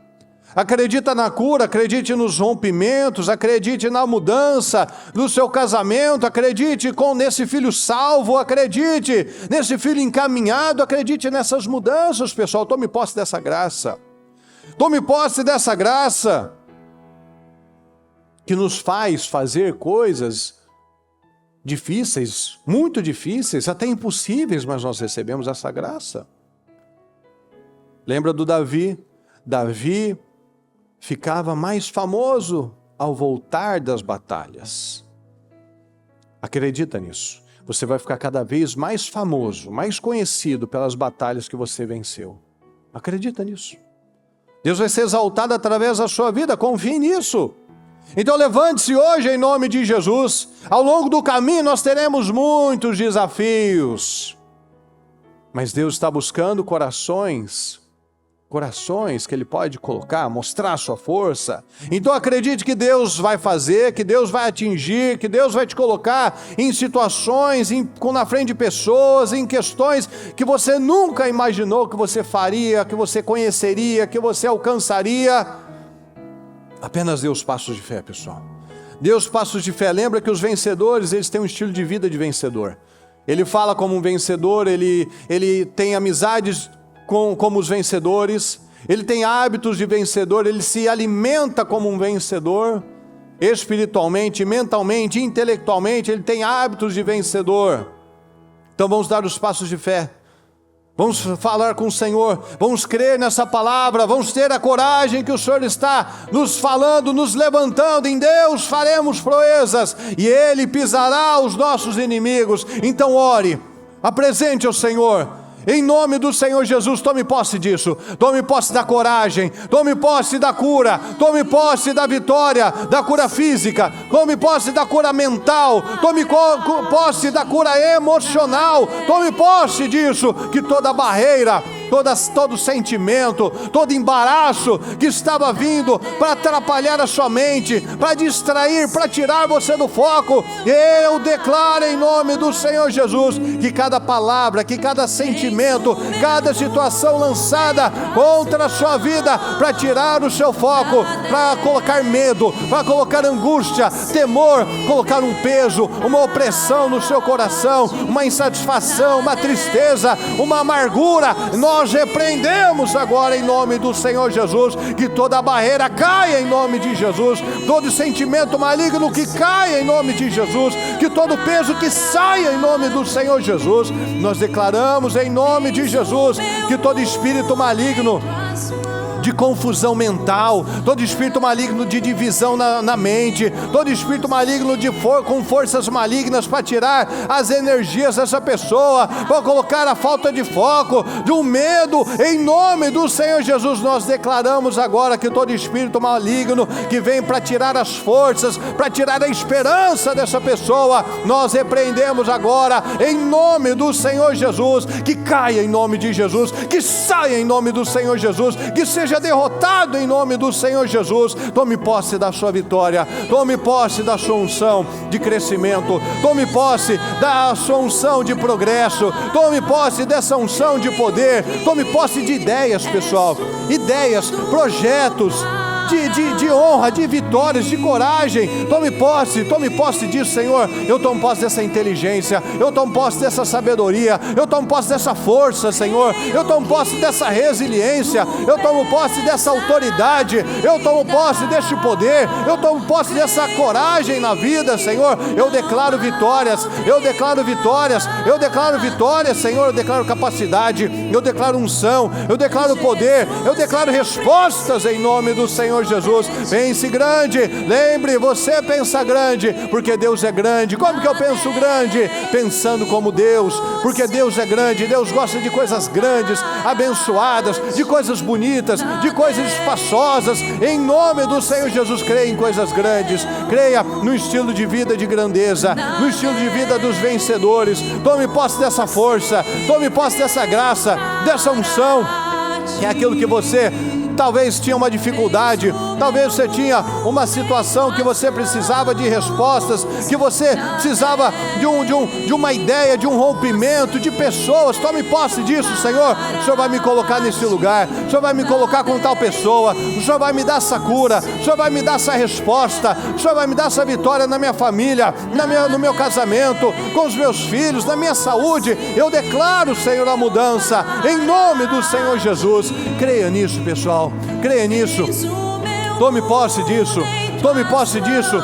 Speaker 1: Acredita na cura, acredite nos rompimentos, acredite na mudança do seu casamento, acredite nesse filho salvo, acredite nesse filho encaminhado, acredite nessas mudanças, pessoal. Tome posse dessa graça. Tome posse dessa graça que nos faz fazer coisas difíceis, muito difíceis, até impossíveis, mas nós recebemos essa graça. Lembra do Davi? Davi ficava mais famoso ao voltar das batalhas. Acredita nisso. Você vai ficar cada vez mais famoso, mais conhecido pelas batalhas que você venceu. Acredita nisso. Deus vai ser exaltado através da sua vida, confie nisso. Então levante-se hoje em nome de Jesus. Ao longo do caminho nós teremos muitos desafios. Mas Deus está buscando corações que Ele pode colocar, mostrar a sua força. Então acredite que Deus vai fazer, que Deus vai atingir, que Deus vai te colocar em situações, na frente de pessoas, em questões que você nunca imaginou que você faria, que você conheceria, que você alcançaria. Apenas dê os passos de fé, pessoal. Dê os passos de fé. Lembra que os vencedores, eles têm um estilo de vida de vencedor. Ele fala como um vencedor, ele tem amizades como os vencedores, ele tem hábitos de vencedor, ele se alimenta como um vencedor, espiritualmente, mentalmente, intelectualmente, ele tem hábitos de vencedor. Então vamos dar os passos de fé, vamos falar com o Senhor, vamos crer nessa palavra, vamos ter a coragem que o Senhor está nos falando, nos levantando. Em Deus faremos proezas e Ele pisará os nossos inimigos. Então ore, apresente ao Senhor. Em nome do Senhor Jesus, tome posse disso, tome posse da coragem, tome posse da cura, tome posse da vitória, da cura física, tome posse da cura mental, tome posse da cura emocional, tome posse disso, que toda barreira todo sentimento, todo embaraço que estava vindo para atrapalhar a sua mente, para distrair, para tirar você do foco. Eu declaro em nome do Senhor Jesus que cada palavra, que cada sentimento, cada situação lançada contra a sua vida para tirar o seu foco, para colocar medo, para colocar angústia, temor, colocar um peso, uma opressão no seu coração, uma insatisfação, uma tristeza, uma amargura, nós repreendemos agora em nome do Senhor Jesus, que toda barreira caia em nome de Jesus, todo sentimento maligno que caia em nome de Jesus, que todo peso que saia em nome do Senhor Jesus. Nós declaramos em nome de Jesus que todo espírito maligno de confusão mental, todo espírito maligno de divisão na mente, todo espírito maligno com forças malignas para tirar as energias dessa pessoa, para colocar a falta de foco, de um medo, em nome do Senhor Jesus, nós declaramos agora que todo espírito maligno que vem para tirar as forças, para tirar a esperança dessa pessoa, nós repreendemos agora, em nome do Senhor Jesus, que caia em nome de Jesus, que saia em nome do Senhor Jesus, que seja derrotado em nome do Senhor Jesus. Tome posse da sua vitória, tome posse da sua unção de crescimento, tome posse da sua unção de progresso, tome posse dessa unção de poder, tome posse de ideias, pessoal, ideias, projetos, de honra, de vitórias, de coragem. Tome posse disso, Senhor. Eu tomo posse dessa inteligência, eu tomo posse dessa sabedoria, eu tomo posse dessa força, Senhor. Eu tomo posse dessa resiliência, eu tomo posse dessa autoridade, eu tomo posse deste poder, eu tomo posse dessa coragem na vida, Senhor. Eu declaro vitórias, eu declaro vitórias, eu declaro vitórias, Senhor. Eu declaro capacidade, eu declaro unção, eu declaro poder, eu declaro respostas em nome do Senhor Jesus. Pense grande, lembre, você pensa grande, porque Deus é grande. Como que eu penso grande? Pensando como Deus, porque Deus é grande, Deus gosta de coisas grandes, abençoadas, de coisas bonitas, de coisas espaçosas. Em nome do Senhor Jesus, creia em coisas grandes, creia no estilo de vida de grandeza, no estilo de vida dos vencedores. Tome posse dessa força, tome posse dessa graça, dessa unção, que é aquilo que você talvez tinha uma dificuldade, talvez você tinha uma situação que você precisava de respostas, que você precisava de uma ideia, de um rompimento, de pessoas. Tome posse disso, Senhor. O Senhor vai me colocar nesse lugar, o Senhor vai me colocar com tal pessoa, o Senhor vai me dar essa cura, o Senhor vai me dar essa resposta, o Senhor vai me dar essa vitória na minha família, no meu casamento, com os meus filhos, na minha saúde. Eu declaro, Senhor, a mudança, em nome do Senhor Jesus. Creia nisso, pessoal. Creia nisso, tome posse disso, tome posse disso,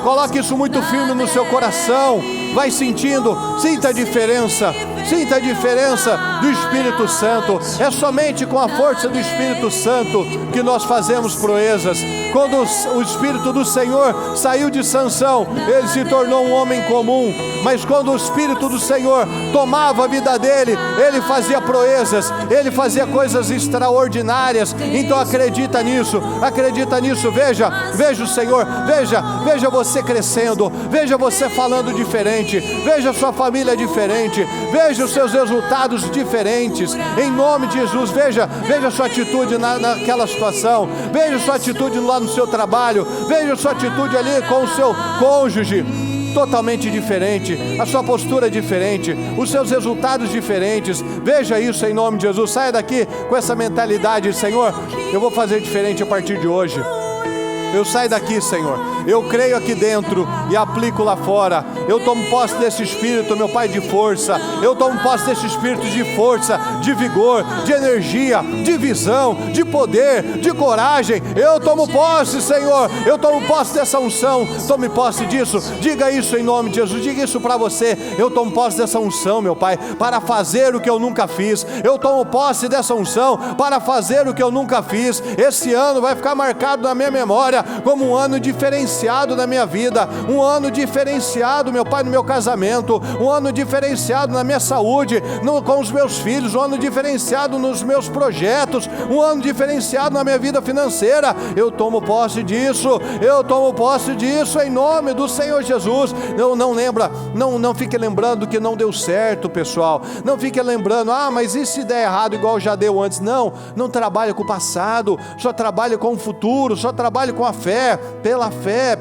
Speaker 1: coloque isso muito firme no seu coração, vai sentindo, sinta a diferença do Espírito Santo. É somente com a força do Espírito Santo que nós fazemos proezas. Quando o Espírito do Senhor saiu de Sansão, ele se tornou um homem comum, mas quando o Espírito do Senhor tomava a vida dele, ele fazia proezas, ele fazia coisas extraordinárias. Então acredita nisso, veja o Senhor, veja você crescendo, veja você falando diferente, veja sua família diferente, veja os seus resultados diferentes, em nome de Jesus. Veja sua atitude naquela situação, veja sua atitude lá no seu trabalho, veja sua atitude ali com o seu cônjuge, totalmente diferente, a sua postura diferente, os seus resultados diferentes. Veja isso em nome de Jesus. Saia daqui com essa mentalidade: Senhor, eu vou fazer diferente a partir de hoje. Eu saio daqui, Senhor, eu creio aqui dentro e aplico lá fora. Eu tomo posse desse Espírito, meu Pai, de força. Eu tomo posse desse Espírito de força, de vigor, de energia, de visão, de poder, de coragem. Eu tomo posse, Senhor, eu tomo posse dessa unção. Tome posse disso, diga isso em nome de Jesus, diga isso para você. Eu tomo posse dessa unção, meu Pai, para fazer o que eu nunca fiz. Eu tomo posse dessa unção para fazer o que eu nunca fiz. Esse ano vai ficar marcado na minha memória como um ano diferenciado na minha vida, um ano diferenciado, meu Pai, no meu casamento, um ano diferenciado na minha saúde, com os meus filhos, um ano diferenciado nos meus projetos, um ano diferenciado na minha vida financeira. Eu tomo posse disso, em nome do Senhor Jesus. Não fique lembrando que não deu certo, pessoal. Não fique lembrando, mas e se der errado igual já deu antes? Não trabalhe com o passado, só trabalhe com o futuro, só trabalhe com a fé, pela fé.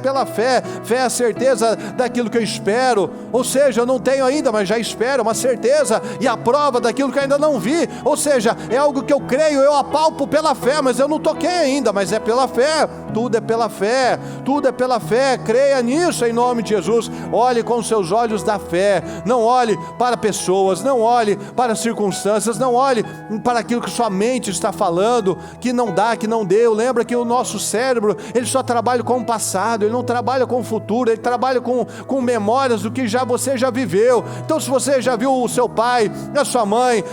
Speaker 1: Fé é a certeza daquilo que eu espero, ou seja, eu não tenho ainda, mas já espero, uma certeza, e a prova daquilo que eu ainda não vi, ou seja, é algo que eu creio, eu apalpo pela fé, mas eu não toquei ainda, mas é pela fé, tudo é pela fé, creia nisso em nome de Jesus. Olhe com seus olhos da fé, não olhe para pessoas, não olhe para circunstâncias, não olhe para aquilo que sua mente está falando, que não dá, que não deu. Lembra que o nosso cérebro, ele só trabalha com o passado, ele não trabalha com o futuro, ele trabalha com memórias do que você já viveu. Então, se você já viu o seu pai, a sua mãe,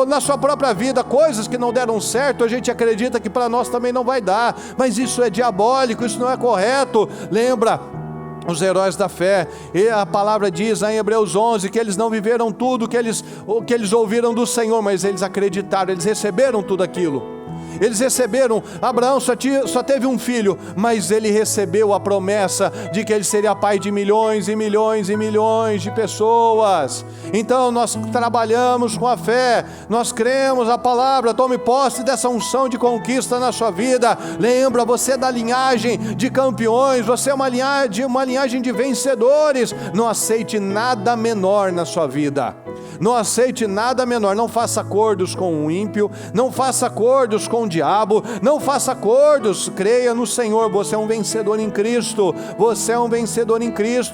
Speaker 1: na sua própria vida, coisas que não deram certo, a gente acredita que para nós também não vai dar, mas isso é diabólico, isso não é correto. Lembra os heróis da fé, e a palavra diz em Hebreus 11, que eles não viveram tudo que eles ouviram do Senhor, mas eles acreditaram, eles receberam tudo aquilo. Eles receberam, Abraão só teve um filho, mas ele recebeu a promessa de que ele seria pai de milhões e milhões e milhões de pessoas. Então nós trabalhamos com a fé, nós cremos a palavra. Tome posse dessa unção de conquista na sua vida. Lembra, você é da linhagem de campeões, você é uma linhagem de vencedores. Não aceite nada menor na sua vida. Não aceite nada menor, não faça acordos com o ímpio, não faça acordos com o diabo, não faça acordos, creia no Senhor. Você é um vencedor em Cristo,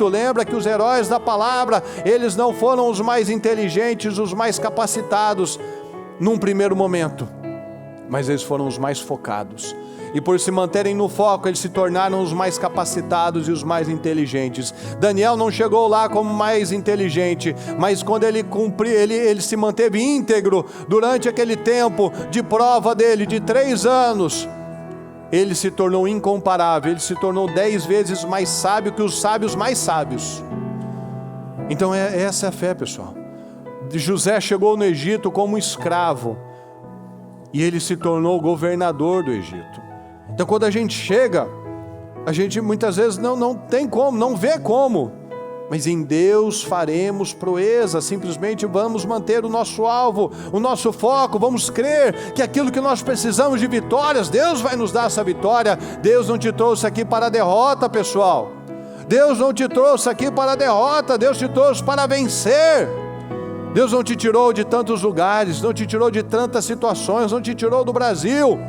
Speaker 1: Lembra que os heróis da palavra, eles não foram os mais inteligentes, os mais capacitados num primeiro momento, mas eles foram os mais focados. E por se manterem no foco, eles se tornaram os mais capacitados e os mais inteligentes. Daniel não chegou lá como mais inteligente, mas quando ele se manteve íntegro durante aquele tempo de prova dele, de 3 anos, ele se tornou incomparável, ele se tornou 10 vezes mais sábio que os sábios mais sábios. Então essa é a fé, pessoal. José chegou no Egito como escravo, e ele se tornou governador do Egito. Então quando a gente chega, a gente muitas vezes não tem como, não vê como, mas em Deus faremos proeza. Simplesmente vamos manter o nosso alvo, o nosso foco, vamos crer que aquilo que nós precisamos de vitórias, Deus vai nos dar essa vitória. Deus não te trouxe aqui para a derrota, pessoal. Deus não te trouxe aqui para a derrota, Deus te trouxe para vencer. Deus não te tirou de tantos lugares, não te tirou de tantas situações, não te tirou do Brasil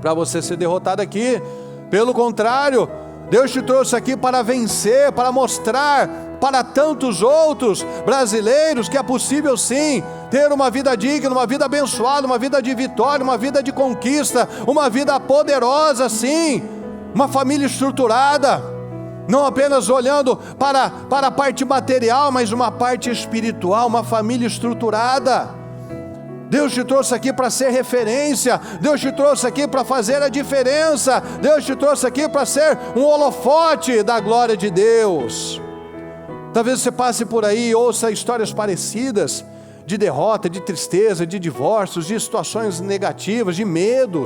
Speaker 1: para você ser derrotado aqui. Pelo contrário, Deus te trouxe aqui para vencer, para mostrar para tantos outros brasileiros que é possível sim ter uma vida digna, uma vida abençoada, uma vida de vitória, uma vida de conquista, uma vida poderosa sim, uma família estruturada, não apenas olhando para a parte material, mas uma parte espiritual, uma família estruturada. Deus te trouxe aqui para ser referência, Deus te trouxe aqui para fazer a diferença, Deus te trouxe aqui para ser um holofote da glória de Deus. Talvez você passe por aí e ouça histórias parecidas, de derrota, de tristeza, de divórcios, de situações negativas, de medo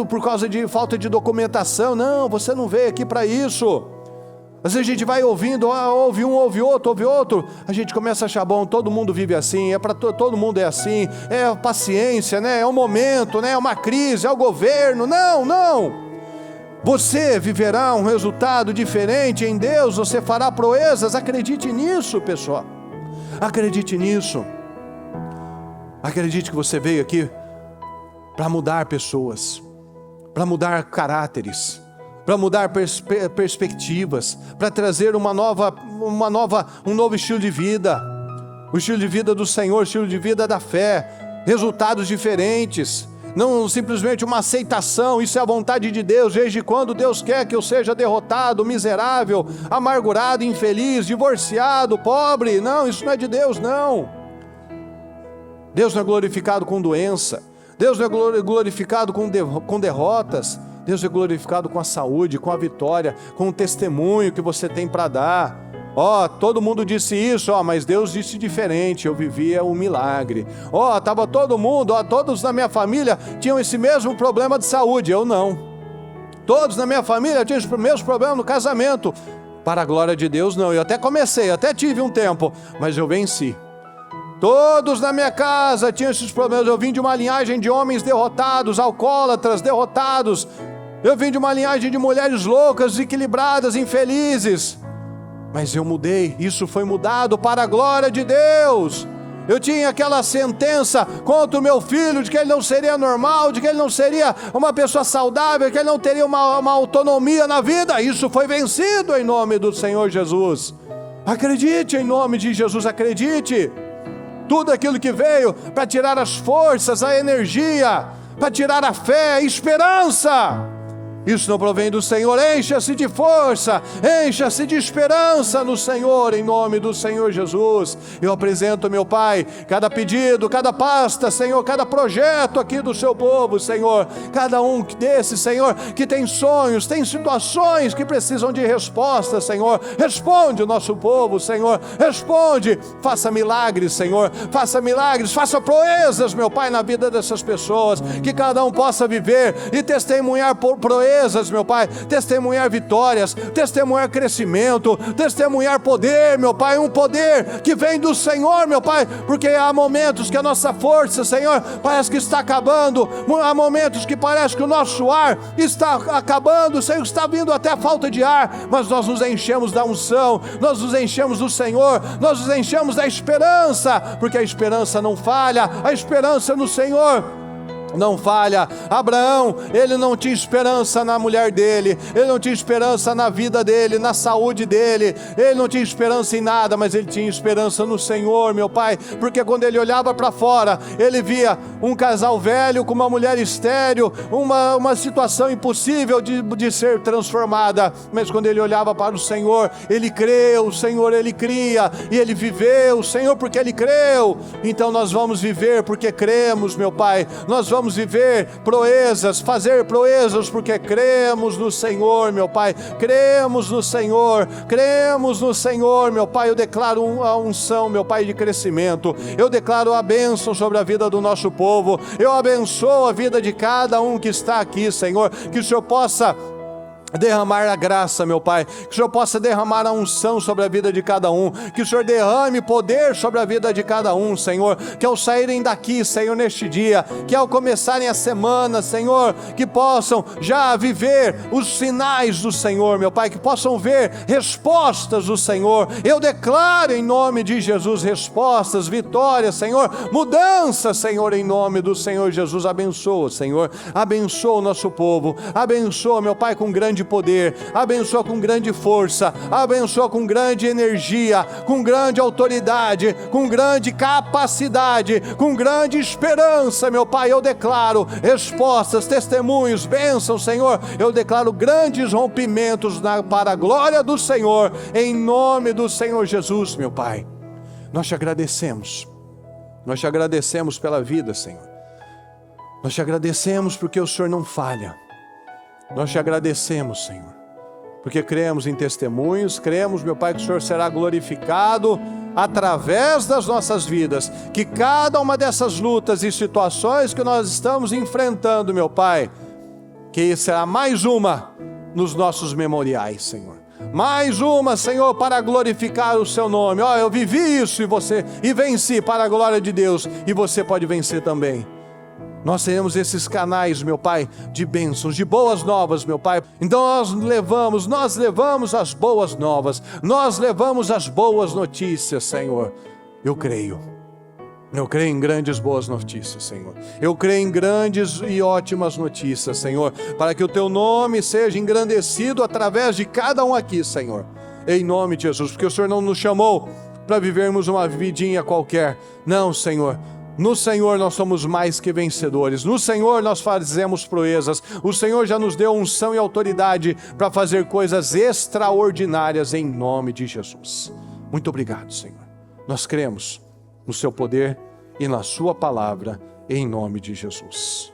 Speaker 1: por causa de falta de documentação. Não, você não veio aqui para isso. Às vezes a gente vai ouvindo, ouve um, ouve outro, a gente começa a achar, bom, todo mundo vive assim, todo mundo é assim, é paciência, né? É um momento, né? É uma crise, é o governo. Não, você viverá um resultado diferente em Deus, você fará proezas. Acredite nisso, pessoal, acredite nisso. Acredite que você veio aqui para mudar pessoas, para mudar caráteres, para mudar perspectivas, para trazer um novo estilo de vida, o estilo de vida do Senhor, o estilo de vida da fé, resultados diferentes, não simplesmente uma aceitação. Isso é a vontade de Deus. Desde quando Deus quer que eu seja derrotado, miserável, amargurado, infeliz, divorciado, pobre? Não, isso não é de Deus, não. Deus não é glorificado com doença, Deus não é glorificado com derrotas. Deus é glorificado com a saúde, com a vitória, com o testemunho que você tem para dar. Todo mundo disse isso, mas Deus disse diferente, eu vivia um milagre. Estava todo mundo, todos na minha família tinham esse mesmo problema de saúde, eu não. Todos na minha família tinham o mesmo problema no casamento. Para a glória de Deus, não. Eu até tive um tempo, mas eu venci. Todos na minha casa tinham esses problemas. Eu vim de uma linhagem de homens derrotados, alcoólatras, derrotados. Eu vim de uma linhagem de mulheres loucas, desequilibradas, infelizes. Mas eu mudei, isso foi mudado para a glória de Deus. Eu tinha aquela sentença contra o meu filho, de que ele não seria normal, de que ele não seria uma pessoa saudável, que ele não teria uma autonomia na vida. Isso foi vencido em nome do Senhor Jesus. Acredite em nome de Jesus, acredite. Tudo aquilo que veio para tirar as forças, a energia, para tirar a fé, a esperança, isso não provém do Senhor. Encha-se de força, encha-se de esperança no Senhor, em nome do Senhor Jesus. Eu apresento, meu Pai, cada pedido, cada pasta, Senhor, cada projeto aqui do seu povo, Senhor, cada um desses, Senhor, que tem sonhos, tem situações que precisam de resposta, Senhor. Responde o nosso povo, Senhor, responde, faça milagres, Senhor, faça milagres, faça proezas, meu Pai, na vida dessas pessoas, que cada um possa viver e testemunhar proezas, meu Pai, testemunhar vitórias, testemunhar crescimento, testemunhar poder, meu Pai, um poder que vem do Senhor, meu Pai, porque há momentos que a nossa força, Senhor, parece que está acabando, há momentos que parece que o nosso ar está acabando, Senhor, está vindo até a falta de ar, mas nós nos enchemos da unção, nós nos enchemos do Senhor, nós nos enchemos da esperança, porque a esperança não falha, a esperança no Senhor não falha. Abraão, ele não tinha esperança na mulher dele, ele não tinha esperança na vida dele, na saúde dele, ele não tinha esperança em nada, mas ele tinha esperança no Senhor, meu Pai, porque quando ele olhava para fora, ele via um casal velho com uma mulher estéril, uma situação impossível de ser transformada, mas quando ele olhava para o Senhor, ele creu, o Senhor, ele cria, e ele viveu, o Senhor, porque ele creu. Então nós vamos viver porque cremos, meu Pai, nós vamos viver proezas, fazer proezas, porque cremos no Senhor, meu Pai, cremos no Senhor, meu Pai. Eu declaro a unção, meu Pai, de crescimento, eu declaro a bênção sobre a vida do nosso povo, eu abençoo a vida de cada um que está aqui, Senhor, que o Senhor possa derramar a graça, meu Pai, que o Senhor possa derramar a unção sobre a vida de cada um, que o Senhor derrame poder sobre a vida de cada um, Senhor, que ao saírem daqui, Senhor, neste dia, que ao começarem a semana, Senhor, que possam já viver os sinais do Senhor, meu Pai, que possam ver respostas do Senhor. Eu declaro em nome de Jesus respostas, vitórias, Senhor, mudança, Senhor, em nome do Senhor Jesus. Abençoa, Senhor, abençoa o nosso povo, abençoa, meu Pai, com grande poder, abençoa com grande força, abençoa com grande energia, com grande autoridade, com grande capacidade, com grande esperança, meu Pai. Eu declaro respostas, testemunhos, bênçãos, Senhor. Eu declaro grandes rompimentos para a glória do Senhor, em nome do Senhor Jesus, meu Pai. Nós te agradecemos pela vida, Senhor. Nós te agradecemos porque o Senhor não falha. Nós te agradecemos, Senhor, porque cremos em testemunhos, cremos, meu Pai, que o Senhor será glorificado através das nossas vidas, que cada uma dessas lutas e situações que nós estamos enfrentando, meu Pai, que será mais uma nos nossos memoriais, Senhor. Mais uma, Senhor, para glorificar o seu nome. Eu vivi isso e venci para a glória de Deus, e você pode vencer também. Nós teremos esses canais, meu Pai, de bênçãos, de boas novas, meu Pai. Então nós levamos as boas novas, nós levamos as boas notícias, Senhor. Eu creio em grandes boas notícias, Senhor. Eu creio em grandes e ótimas notícias, Senhor, para que o Teu nome seja engrandecido através de cada um aqui, Senhor. Em nome de Jesus, porque o Senhor não nos chamou para vivermos uma vidinha qualquer. Não, Senhor. No Senhor nós somos mais que vencedores, no Senhor nós fazemos proezas, o Senhor já nos deu unção e autoridade para fazer coisas extraordinárias em nome de Jesus. Muito obrigado, Senhor. Nós cremos no seu poder e na sua palavra, em nome de Jesus.